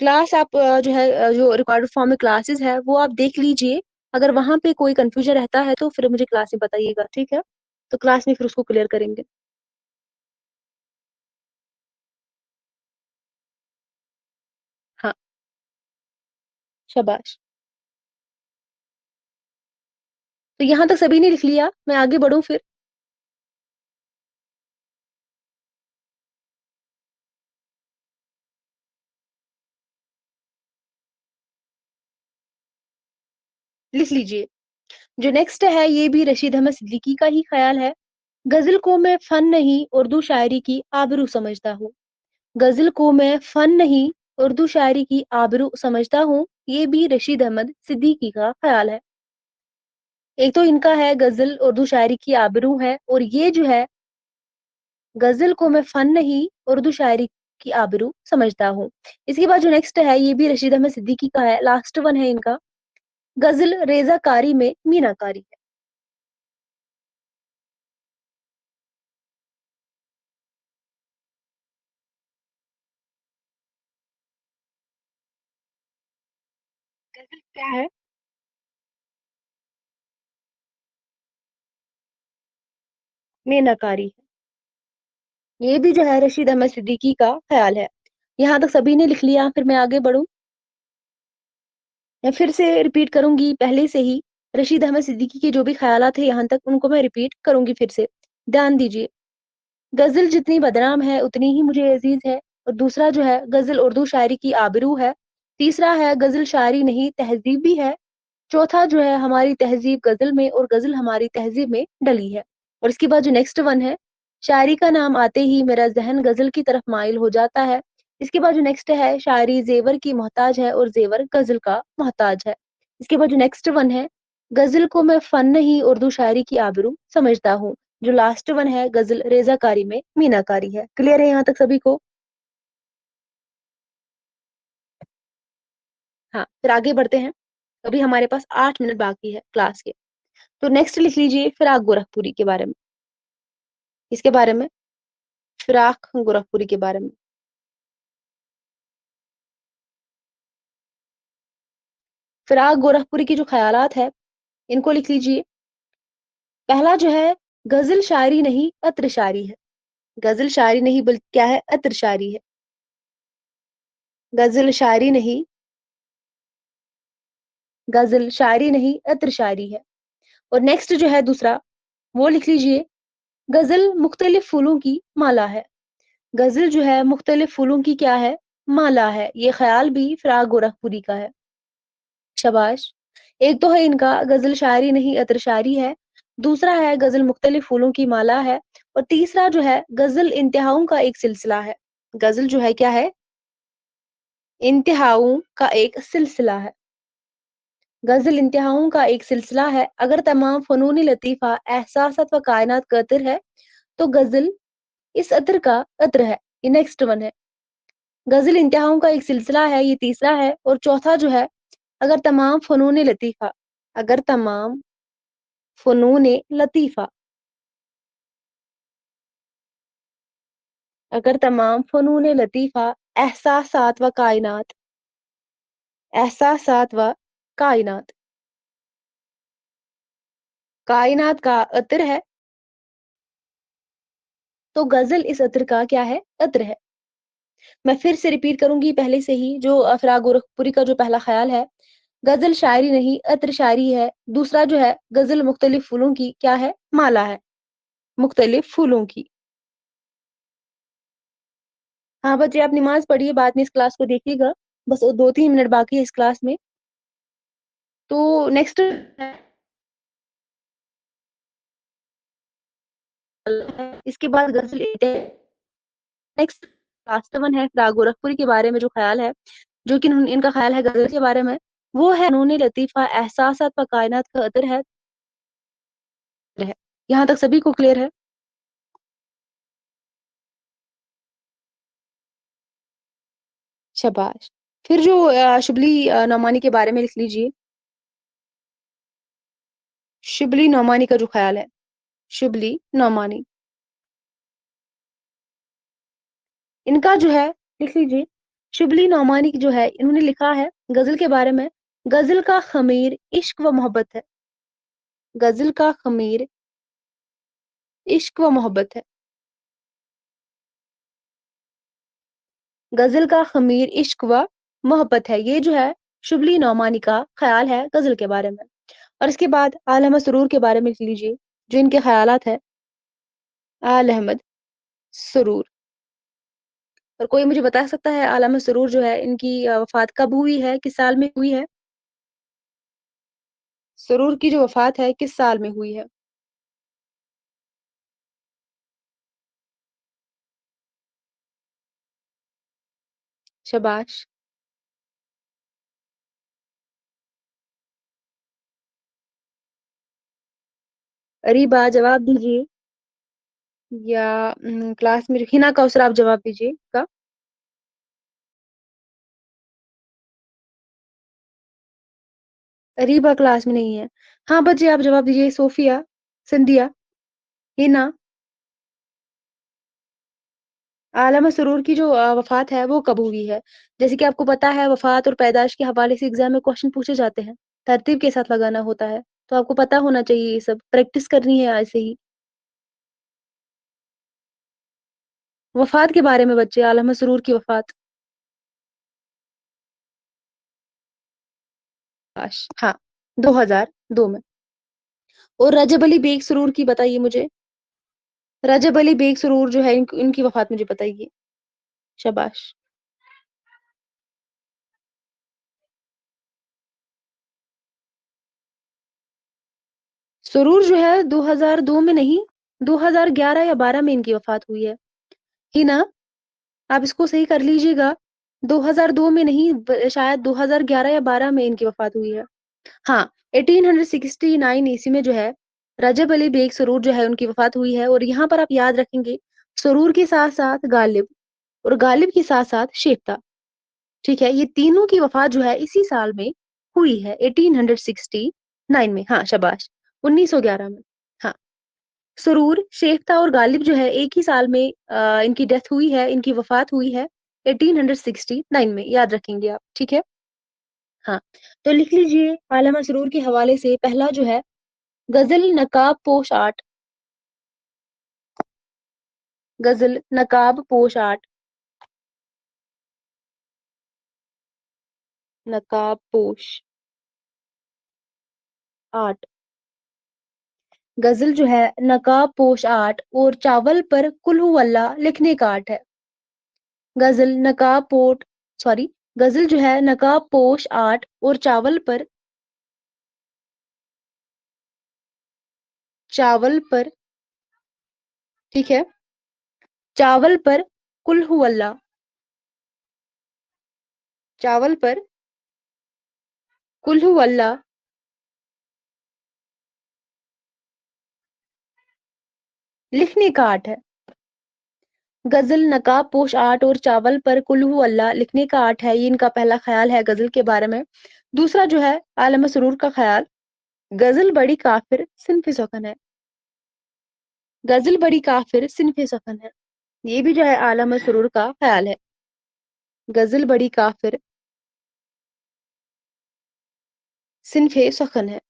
क्लास आप जो है जो रिकॉर्डेड फॉर्म में क्लासेस है, वो आप देख लीजिए। अगर वहाँ पे कोई कन्फ्यूजन रहता है तो फिर मुझे क्लास में बताइएगा, ठीक है? तो क्लास में फिर उसको क्लियर करेंगे। हाँ, शाबाश। तो यहाँ तक सभी ने लिख लिया, मैं आगे बढ़ूँ फिर? लिख लीजिए। जो नेक्स्ट है ये भी रशीद अहमद सिद्दीकी का ही ख़्याल है। गज़ल को मैं फ़न नहीं उर्दू शायरी की आबरू समझता हूँ। गज़ल को मैं फ़न नहीं उर्दू शायरी की आबरू समझता हूँ। ये भी रशीद अहमद सिद्दीकी का ख़्याल है। एक तो इनका है गज़ल उर्दू शायरी की आबरू है और ये जो है गज़ल को मैं फ़न नहीं उर्दू शायरी की आबरू समझता हूँ। इसके बाद जो नेक्स्ट है ये भी रशीद अहमद सिद्दीकी का है, लास्ट वन है इनका। गज़ल रेज़ाकारी में मीनाकारी है। गज़ल क्या है? मीनाकारी है। ये भी जो है रशीद अहमद सिद्दीकी का ख़्याल है। यहाँ तक सभी ने लिख लिया, फिर मैं आगे बढ़ूँ? मैं फिर से रिपीट करूँगी पहले से ही, रशीद अहमद सिद्दीकी के जो भी ख़यालात हैं यहाँ तक उनको मैं रिपीट करूँगी फिर से। ध्यान दीजिए। गज़ल जितनी बदनाम है उतनी ही मुझे अज़ीज़ है और दूसरा जो है गज़ल उर्दू शायरी की आबरू है। तीसरा है गज़ल शायरी नहीं तहज़ीब भी है। चौथा जो है हमारी तहज़ीब गज़ल में और गज़ल हमारी तहज़ीब में डली है। और इसके बाद जो नेक्स्ट वन है, शायरी का नाम आते ही मेरा ज़हन गज़ल की तरफ माइल हो जाता है। इसके बाद जो नेक्स्ट है, शायरी ज़ेवर की मोहताज है और ज़ेवर गज़ल का मोहताज है। इसके बाद जो नेक्स्ट वन है, गज़ल को मैं फ़न नहीं उर्दू शायरी की आबरू समझता हूँ। जो लास्ट वन है, गज़ल रेज़ाकारी में मीनाकारी है। क्लियर है यहाँ तक सभी को? हाँ, फिर आगे बढ़ते हैं। अभी हमारे पास 8 मिनट बाकी है क्लास के। तो नेक्स्ट लिख लीजिए फिराक गोरखपुरी के बारे में। किसके बारे में? फिराक गोरखपुरी के बारे में। फिराक गोरखपुरी की जो ख़यालात है, इनको लिख लीजिए। पहला जो है, गज़ल शायरी नहीं अत्र शायरी है। गज़ल शायरी नहीं बल्कि क्या है? अत्र शायरी है। गज़ल शायरी नहीं, गज़ल शायरी नहीं अत्र शायरी है। और नेक्स्ट जो है दूसरा, वो लिख लीजिए। गज़ल मुख्तलिफ फूलों की माला है। गज़ल जो है मुख्तलिफ फूलों की क्या है? माला है। ये ख़याल भी फिराक गोरखपुरी का है। शाबाश! एक तो है इनका गज़ल शायरी नहीं अतर शायरी है, दूसरा है गज़ल मुख्तलिफ फूलों की माला है और तीसरा जो है गज़ल इंतहाओं का एक सिलसिला है। गज़ल जो है क्या है? इंतहाओं का एक सिलसिला है। गज़ल इंतहाओं का एक सिलसिला है, अगर तमाम फ़नून लतीफ़ा एहसासात व कायनात का अतर है, तो गज़ल इस अतर का अत्र है। ये नेक्स्ट वन है। गज़ल इंतहाओं का एक सिलसिला है, ये तीसरा है और चौथा जो है, अगर तमाम फ़नून लतीफ़ा अगर तमाम फ़नून लतीफ़ा अगर तमाम फ़नून लतीफ़ा एहसासात व कायनात कायनात का अतर है, तो गज़ल इस अतर का क्या है? अत्र है। मैं फिर से रिपीट करूँगी पहले से ही जो फ़िराक गोरखपुरी का जो पहला ख़्याल है, गज़ल शायरी नहीं अत्र शायरी है। दूसरा जो है गज़ल मुख्तलिफ फूलों की क्या है? माला है, मुख्तलिफ फूलों की। हाँ, बच्चे आप नमाज़ पढ़िए, बाद में इस क्लास को देखिएगा। बस 2-3 मिनट बाकी है इस क्लास में। तो नेक्स्ट इसके बाद गज़ल नेक्स्ट लास्ट वन है फ़िराक गोरखपुरी के बारे में जो ख़्याल है, जो कि इनका ख़्याल है गज़ल के बारे में, वो है फ़नून लतीफ़ा एहसासात व कायनात का अतर है। यहाँ तक सभी को क्लियर है? शाबाश। फिर जो शिबली नौमानी के बारे में लिख लीजिए। शिबली नौमानी का जो ख़्याल है, शिबली नौमानी, इनका जो है लिख लीजिए। शिबली नौमानी जो है इन्होंने लिखा है गज़ल के बारे में, गज़ल का ख़मीर इश्क व मोहब्बत है। गज़ल का ख़मीर इश्क व मोहब्बत है। गज़ल का ख़मीर इश्क व मोहब्बत है। ये जो है शिबली नौमानी का ख़्याल है गज़ल के बारे में। और इसके बाद आल अहमद सरूर के बारे में लिख लीजिए, जो इनके ख़यालात हैं। आल अहमद सरूर। और कोई मुझे बता सकता है आल अहमद सरूर जो है इनकी वफ़ात कब हुई है? किस साल में हुई है? सरूर की जो वफ़ात है किस साल में हुई है? शाबाश। अरीबा जवाब दीजिए, या क्लास में हिना कौसर आप जवाब दीजिए इसका। अरीबा क्लास में नहीं है। हाँ, बच्चे आप जवाब दीजिए। सोफिया, सिंधिया, हिना। आलम सरूर की जो वफ़ात है वो कब हुई है? जैसे कि आपको पता है वफ़ात और पैदाइश के हवाले से एग्ज़ाम में क्वेश्चन पूछे जाते हैं। तरतीब के साथ लगाना होता है। तो आपको पता होना चाहिए ये सब, प्रैक्टिस करनी है ऐसे ही। वफ़ात के बारे में बच्चे, आलम सरूर की वफ़ात। हाँ, 2002 में। और रजब अली बेग सरूर की बताइए मुझे। रजब अली बेग सरूर जो है इनकी वफ़ात मुझे बताइए। शाबाश। सरूर जो है 2002 में नहीं, 2011 या 12 में इनकी वफ़ात हुई है। हिना, आप इसको सही कर लीजिएगा। 2002 में नहीं, शायद 2011 या 12 में इनकी वफ़ात हुई है। हाँ, 1869 ईस्वी में जो है रजब अली बेग सरूर जो है उनकी वफ़ात हुई है। और यहाँ पर आप याद रखेंगे सरूर के साथ-साथ गालिब, और गालिब के साथ-साथ शेफ्ता। ठीक है? ये तीनों की वफ़ात जो है इसी साल में हुई है, 1869 में। हाँ, शाबाश। 1911 में। हाँ, सरूर, शेफ्ता और गालिब जो है एक ही साल में इनकी डेथ हुई है, इनकी वफ़ात हुई है 1869 में, याद रखेंगे आप। ठीक है? हाँ, तो लिख लीजिए आलमा सरूर के हवाले से पहला जो है गज़ल नकाब पोश आर्ट। गज़ल नकाब पोश आर्ट। नकाब पोश आर्ट। गज़ल जो है नकाब पोश आर्ट और चावल पर कुल हु अल्लाह लिखने का आर्ट है। गज़ल नकाब पोट सॉरी गज़ल जो है नकाब पोश आर्ट और चावल पर, ठीक है? चावल पर कुल हु अल्लाह, चावल पर कुल हु अल्लाह लिखने का आर्ट है। गज़ल नकाब पोश आर्ट और चावल पर कुल हु अल्लाह लिखने का आर्ट है। ये इनका पहला ख़्याल है गज़ल के बारे में। दूसरा जो है आलम सरूर का ख़्याल, गज़ल बड़ी काफ़िर सिन्फ़ सख़न है। गज़ल बड़ी काफ़िर सिन्फ़ सख़न है। ये भी जो है आलम सरूर का ख़्याल है। गज़ल बड़ी काफ़िर सिन्फ़ सख़न है।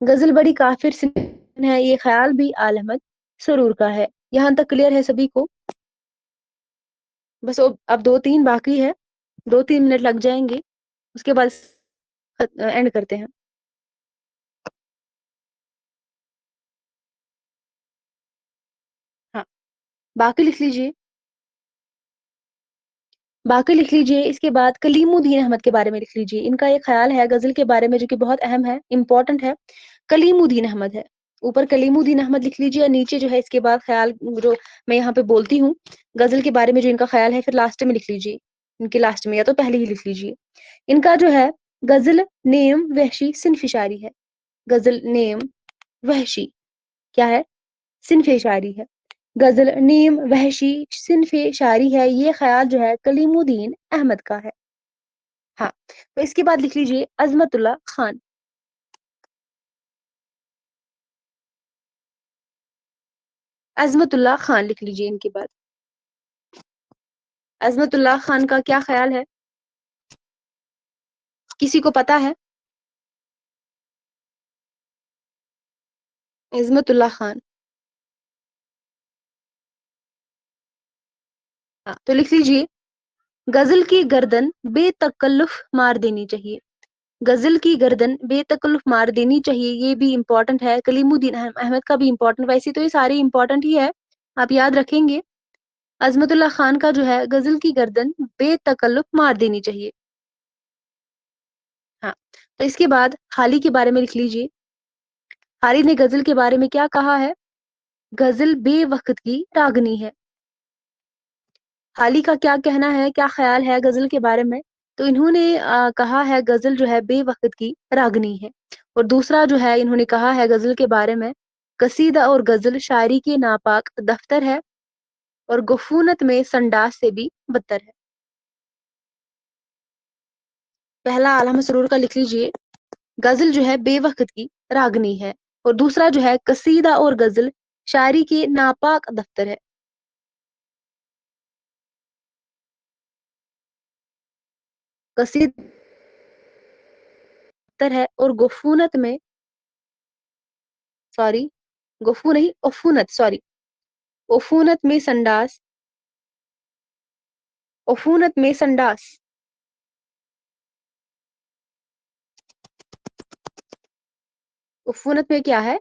गज़ल बड़ी काफ़िर सिन्फ़ है, ये ख़्याल भी आलम सरूर का है। यहाँ तक क्लियर है सभी को? बस अब 2-3 बाकी है। 2-3 मिनट लग जाएँगे। उसके बाद एंड करते हैं। हाँ, बाकी लिख लीजिए। बाकी लिख लीजिए। इसके बाद कलीमुद्दीन अहमद के बारे में लिख लीजिए। इनका एक ख़्याल है गज़ल के बारे में जो कि बहुत अहम है, इम्पोर्टेंट है। कलीमुद्दीन अहमद है। ऊपर कलीमुद्दीन अहमद लिख लीजिए और नीचे जो है इसके बाद ख़्याल जो मैं यहाँ पे बोलती हूँ, गज़ल के बारे में जो इनका ख़्याल है फिर लास्ट में लिख लीजिए। इनके लास्ट में या तो पहले ही लिख लीजिए। इनका जो है गज़ल नेम वहशी सिन्फ़ शायरी है। गज़ल नेम वहशी क्या है? सिन्फ़ शायरी है। गज़ल, नीम, वहशी, सिन्फ़े शायरी है, ये ख़याल जो है कलीमुद्दीन अहमद का है। हाँ, तो इसके बाद लिख लीजिए अज़मतुल्लाह ख़ान। अज़मतुल्लाह ख़ान लिख लीजिए इनके बाद। अज़मतुल्लाह ख़ान का क्या ख़याल है? किसी को पता है? इज़्मतुल्लाह ख़ान। हाँ, तो लिख लीजिए गज़ल की गर्दन बेतकल्लुफ़ मार देनी चाहिए। गज़ल की गर्दन बेतकल्लुफ़ मार देनी चाहिए, ये भी इम्पोर्टेंट है। कलीमुद्दीन अहमद का भी इम्पोर्टेंट, वैसे तो ये सारे इम्पोर्टेंट ही है, आप याद रखेंगे। अज़मतुल्लाह ख़ान का जो है गज़ल की गर्दन बेतकल्लुफ़ मार देनी चाहिए। हाँ, तो इसके बाद हाली के बारे में लिख लीजिए। हाली ने गज़ल के बारे में क्या कहा है? गज़ल बेवक़्त की रागनी है। हाली का क्या कहना है, क्या ख़्याल है गज़ल के बारे में? तो इन्होंने कहा है गज़ल जो है बेवक़्त की रागनी है। और दूसरा जो है इन्होंने कहा है गज़ल के बारे में, कसीदा और गज़ल शायरी के नापाक दफ़्तर है और गुफ़ूनत में संडास से भी बदतर है। पहला आला मसरूर का लिख लीजिए, गज़ल जो है बेवक़्त की रागनी है और दूसरा जो है कसीदा और गज़ल शायरी के नापाक दफ़्तर है। कसीदा दफ़्तर है और गुफ़ूनत में सॉरी गुफ़ू नहीं उफ़ूनत सॉरी उफ़ूनत में संडास उफ़ूनत में संडास उफ़ूनत में क्या है?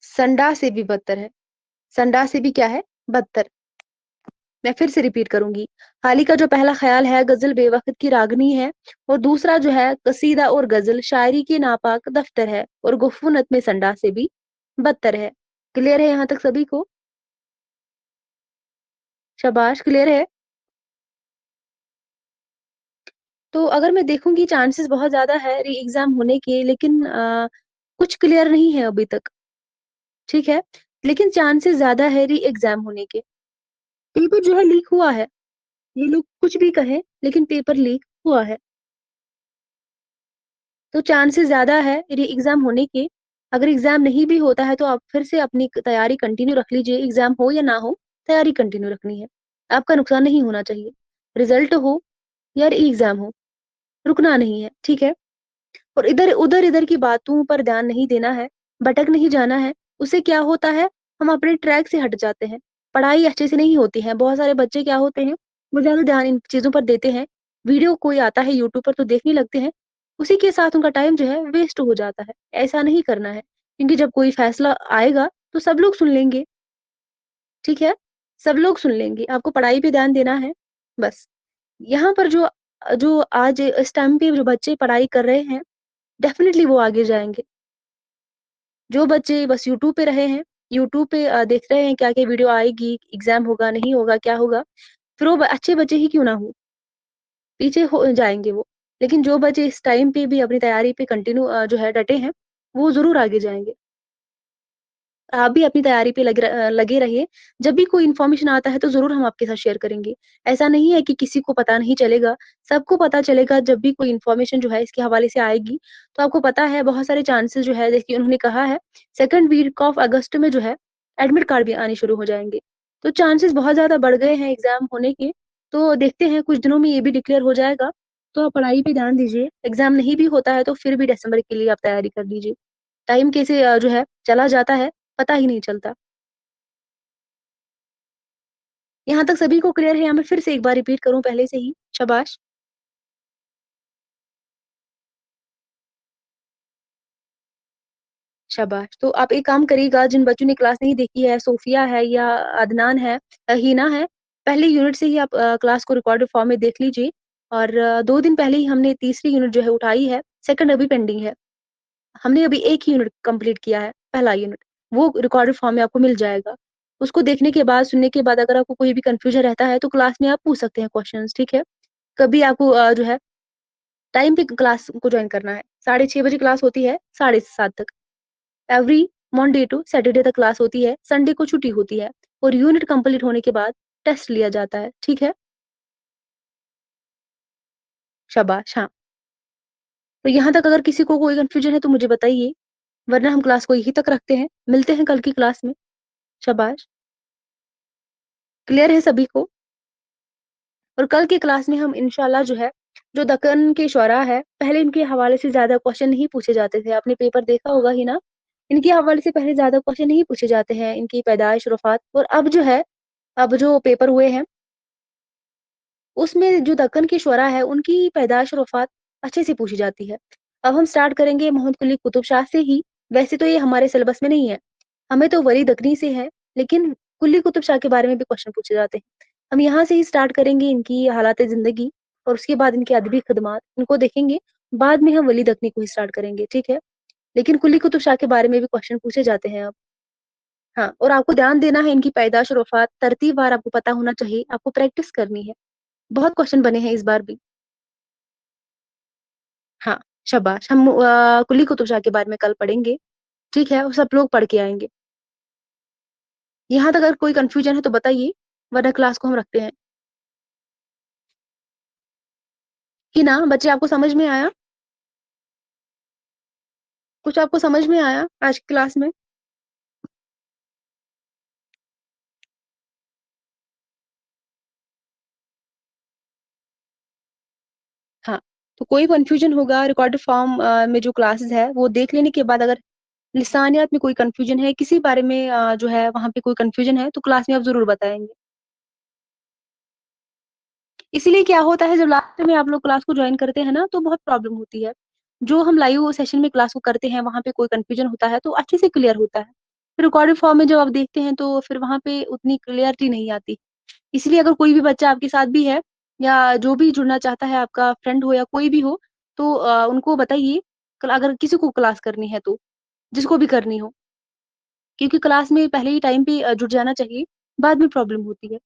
संडास से भी बदतर है। संडास से भी क्या है? बदतर। मैं फिर से रिपीट करूँगी। हाली का जो पहला ख़्याल है गज़ल बेवक़्त की रागनी है और दूसरा जो है कसीदा और गज़ल शायरी के नापाक दफ़्तर है और गुफ़ूनत में संडास से भी बदतर है। क्लियर है यहाँ तक सभी को? शाबाश क्लियर है? तो अगर मैं देखूँगी चांसेस बहुत ज़्यादा है री एग्ज़ाम होने के, लेकिन कुछ क्लियर नहीं है अभी तक, ठीक है? लेकिन चांसेस ज़्यादा है री एग्ज़ाम होने के। पेपर जो है लीक हुआ है। ये लोग कुछ भी कहें, लेकिन पेपर लीक हुआ है। तो चांसेस ज़्यादा है री एग्ज़ाम होने के। अगर एग्ज़ाम नहीं भी होता है तो आप फिर से अपनी तैयारी कंटिन्यू रख लीजिए, एग्ज़ाम हो या ना हो, तैयारी कंटिन्यू रखनी है। आपका नुकसान नहीं होना चाहिए। रिज़ल्ट हो या री एग्ज़ाम हो, रुकना नहीं है, ठीक है? और इधर की बातों पर ध्यान नहीं देना है, भटक नहीं जाना है। उससे क्या होता है, हम अपने ट्रैक से हट जाते हैं। पढ़ाई अच्छे से नहीं होती है। बहुत सारे बच्चे क्या होते हैं, वो ज़्यादा ध्यान इन चीज़ों पर देते हैं। वीडियो कोई आता है यूट्यूब पर तो देखने लगते हैं, उसी के साथ उनका टाइम जो है वेस्ट हो जाता है। ऐसा नहीं करना है, क्योंकि जब कोई फैसला आएगा, तो सब लोग सुन लेंगे, ठीक है? सब लोग सुन लेंगे, आपको पढ़ाई पे ध्यान देना है, बस। यहाँ पर जो जो आज इस टाइम पे जो बच्चे पढ़ाई कर रहे हैं, डेफ़िनिटली वो आगे जाएँगे। जो बच्चे बस यूट्यूब पे रहे हैं, यूट्यूब पे देख रहे हैं क्या-क्या वीडियो आएगी, एग्ज़ाम होगा, नहीं होगा, क्या होगा, फिर वो अच्छे बच्चे ही क्यों ना हों, पीछे हो जाएँगे वो। लेकिन जो बच्चे इस टाइम पे भी अपनी तैयारी पे कंटिन्यू जो है डटे हैं, वो ज़रूर आगे जाएँगे। आप भी अपनी तैयारी पे लगे रहिए। जब भी कोई इन्फॉर्मेशन आता है तो ज़रूर हम आपके साथ शेयर करेंगे। ऐसा नहीं है कि किसी को पता नहीं चलेगा, सबको पता चलेगा जब भी कोई इन्फॉर्मेशन जो है इसके हवाले से आएगी। तो आपको पता है बहुत सारे चांसेस जो है, देखिए उन्होंने कहा है सेकंड वीक ऑफ अगस्त में जो है एडमिट कार्ड भी आने शुरू हो जाएँगे। तो चांसेस बहुत ज़्यादा बढ़ गए हैं एग्ज़ाम होने के। तो देखते हैं कुछ दिनों में ये भी डिक्लेयर हो जाएगा। तो आप पढ़ाई पे ध्यान दीजिए। एग्ज़ाम नहीं भी होता है तो फिर भी दिसंबर के लिए आप तैयारी कर लीजिए। टाइम कैसे जो है चला जाता है, पता ही नहीं चलता। यहाँ तक सभी को क्लियर है या मैं फिर से एक बार रिपीट करूँ पहले से ही? शाबाश! शाबाश! तो आप एक काम करिएगा, जिन बच्चों ने क्लास नहीं देखी है, सोफिया है या अदनान है, हिना है, पहले यूनिट से ही आप क्लास को रिकॉर्डेड फॉर्म में देख लीजिए और 2 दिन पहले ही हमने तीसरी यूनिट जो है उठाई है, सेकंड अभी पेंडिंग है। हमने अभी एक ही यूनिट कंप्लीट किया है, पहला यूनिट, वो रिकॉर्डेड फॉर्म में आपको मिल जाएगा। उसको देखने के बाद, सुनने के बाद अगर आपको कोई भी कन्फ्यूजन रहता है, तो क्लास में आप पूछ सकते हैं क्वेश्चन्स, ठीक है? कभी आपको जो है टाइम पे क्लास को जॉइन करना है। 6:30 बजे क्लास होती है, 7:30 तक। एवरी मंडे टू सैटरडे तक क्लास होती है, संडे को छुट्टी होती है और यूनिट कंप्लीट होने के बाद टेस्ट लिया जाता है, ठीक है? शाबाश! हाँ, तो यहाँ तक अगर किसी को कोई कन्फ्यूजन है तो मुझे बताइए, वरना हम क्लास को यहीं तक रखते हैं। मिलते हैं कल की क्लास में। शाबाश! क्लियर है सभी को? और कल की क्लास में हम इंशाल्लाह जो है, जो दक्कन के शुअरा है, पहले इनके हवाले से ज़्यादा क्वेश्चन नहीं पूछे जाते थे। आपने पेपर देखा होगा ही ना? इनके हवाले से पहले ज़्यादा क्वेश्चन नहीं पूछे जाते हैं, इनकी पैदाइश, वफ़ात और अब जो है, अब जो पेपर हुए हैं, उसमें जो दक्कन के शुअरा है, उनकी पैदाइश और वफ़ात अच्छे से पूछी जाती है। अब हम स्टार्ट करेंगे मोहम्मद कुली कुतुब शाह से ही। वैसे तो ये हमारे सिलेबस में नहीं है, हमें तो वली दक्कनी से है, लेकिन कुली कुतुब शाह के बारे में भी क्वेश्चन पूछे जाते हैं। हम यहाँ से ही स्टार्ट करेंगे इनकी हालात ज़िंदगी और उसके बाद इनकी अदबी खिदमात, इनको देखेंगे। बाद में हम वली दक्कनी को ही स्टार्ट करेंगे, ठीक है? लेकिन कुली कुतुब शाह के बारे में भी क्वेश्चन पूछे जाते हैं अब। हाँ, और आपको ध्यान देना है इनकी पैदाइश और वफ़ात तरतीबवार आपको पता होना चाहिए, आपको प्रैक्टिस करनी है। बहुत क्वेश्चन बने हैं इस बार भी। हाँ, शाबाश! हम कुली कुतुब शाह के बारे में कल पढ़ेंगे, ठीक है? और सब लोग पढ़ के आएँगे। यहाँ तक अगर कोई कन्फ्यूजन है तो बताइए, वरना क्लास को हम रखते हैं। कि ना बच्चे आपको समझ में आया? कुछ आपको समझ में आया आज की क्लास में? हाँ, तो कोई कन्फ्यूजन होगा रिकॉर्डेड फॉर्म में जो क्लासेस है, वो देख लेने के बाद अगर लिसानियत में कोई कन्फ्यूजन है, किसी बारे में जो है वहाँ पे कोई कन्फ्यूजन है, तो क्लास में आप ज़रूर बताएँगे। इसीलिए क्या होता है जब लास्ट में आप लोग क्लास को जॉइन करते हैं ना, तो बहुत प्रॉब्लम होती है। जो हम लाइव सेशन में क्लास को करते हैं, वहाँ पे कोई कन्फ्यूजन होता है, तो अच्छे से क्लियर होता है। फिर रिकॉर्डेड फॉर्म में जब आप देखते हैं, तो फिर वहाँ पे उतनी क्लियरिटी नहीं आती। इसलिए अगर कोई भी बच्चा आपके साथ भी है या जो भी जुड़ना चाहता है, आपका फ्रेंड हो या कोई भी हो, तो उनको बताइए अगर किसी को क्लास करनी है तो, जिसको भी करनी हो। क्योंकि क्लास में पहले ही टाइम पे जुड़ जाना चाहिए, बाद में प्रॉब्लम होती है।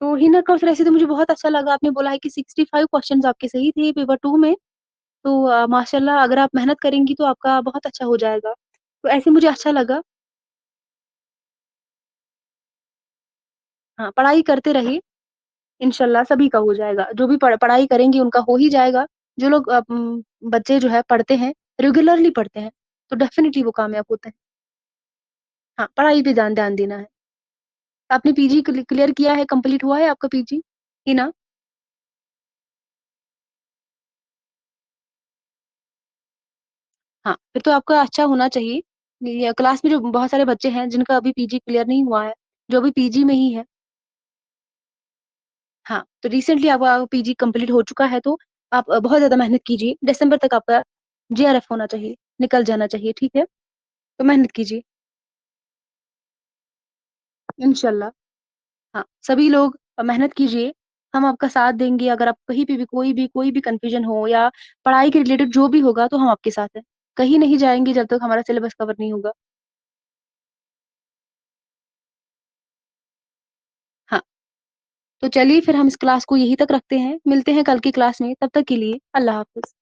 तो हिना कोर्स वैसे तो मुझे बहुत अच्छा लगा, आपने बोला है कि 65 क्वेश्चन्स आपके सही थे पेपर 2 में, तो माशाल्लाह अगर आप मेहनत करेंगी तो आपका बहुत अच्छा हो जाएगा। तो ऐसे मुझे अच्छा लगा। हाँ, पढ़ाई करते रहिए, इंशाल्लाह सभी का हो जाएगा। जो भी पढ़ाई करेंगे उनका हो ही जाएगा। जो लोग बच्चे जो है पढ़ते हैं, रेगुलरली पढ़ते हैं, तो डेफ़िनिटली वो कामयाब होते हैं। हाँ, पढ़ाई पे ध्यान ध्यान देना है। आपने पीजी क्लियर किया है, कंप्लीट हुआ है आपका पीजी? हिना? हाँ, फिर तो आपका अच्छा होना चाहिए। ये क्लास में जो बहुत सारे बच्चे हैं जिनका अभी पीजी क्लियर नहीं हुआ है, जो अभी पीजी में ही है। हाँ, तो रिसेंटली आपका पीजी कंप्लीट हो चुका है तो आप बहुत ज़्यादा मेहनत कीजिए। दिसंबर तक आपका जेआरएफ होना चाहिए, निकल जाना चाहिए, ठीक है? तो मेहनत कीजिए, इंशाल्लाह। हाँ, सभी लोग मेहनत कीजिए, हम आपका साथ देंगे। अगर आप कहीं पे भी कोई भी कन्फ्यूजन हो या पढ़ाई के रिलेटेड जो भी होगा तो हम आपके साथ हैं। कहीं नहीं जाएँगे जब तक हमारा सिलेबस कवर नहीं होगा। हाँ, तो चलिए फिर हम इस क्लास को यहीं तक रखते हैं। मिलते हैं कल की क्लास में, तब तक के लिए अल्लाह हाफ़िज़।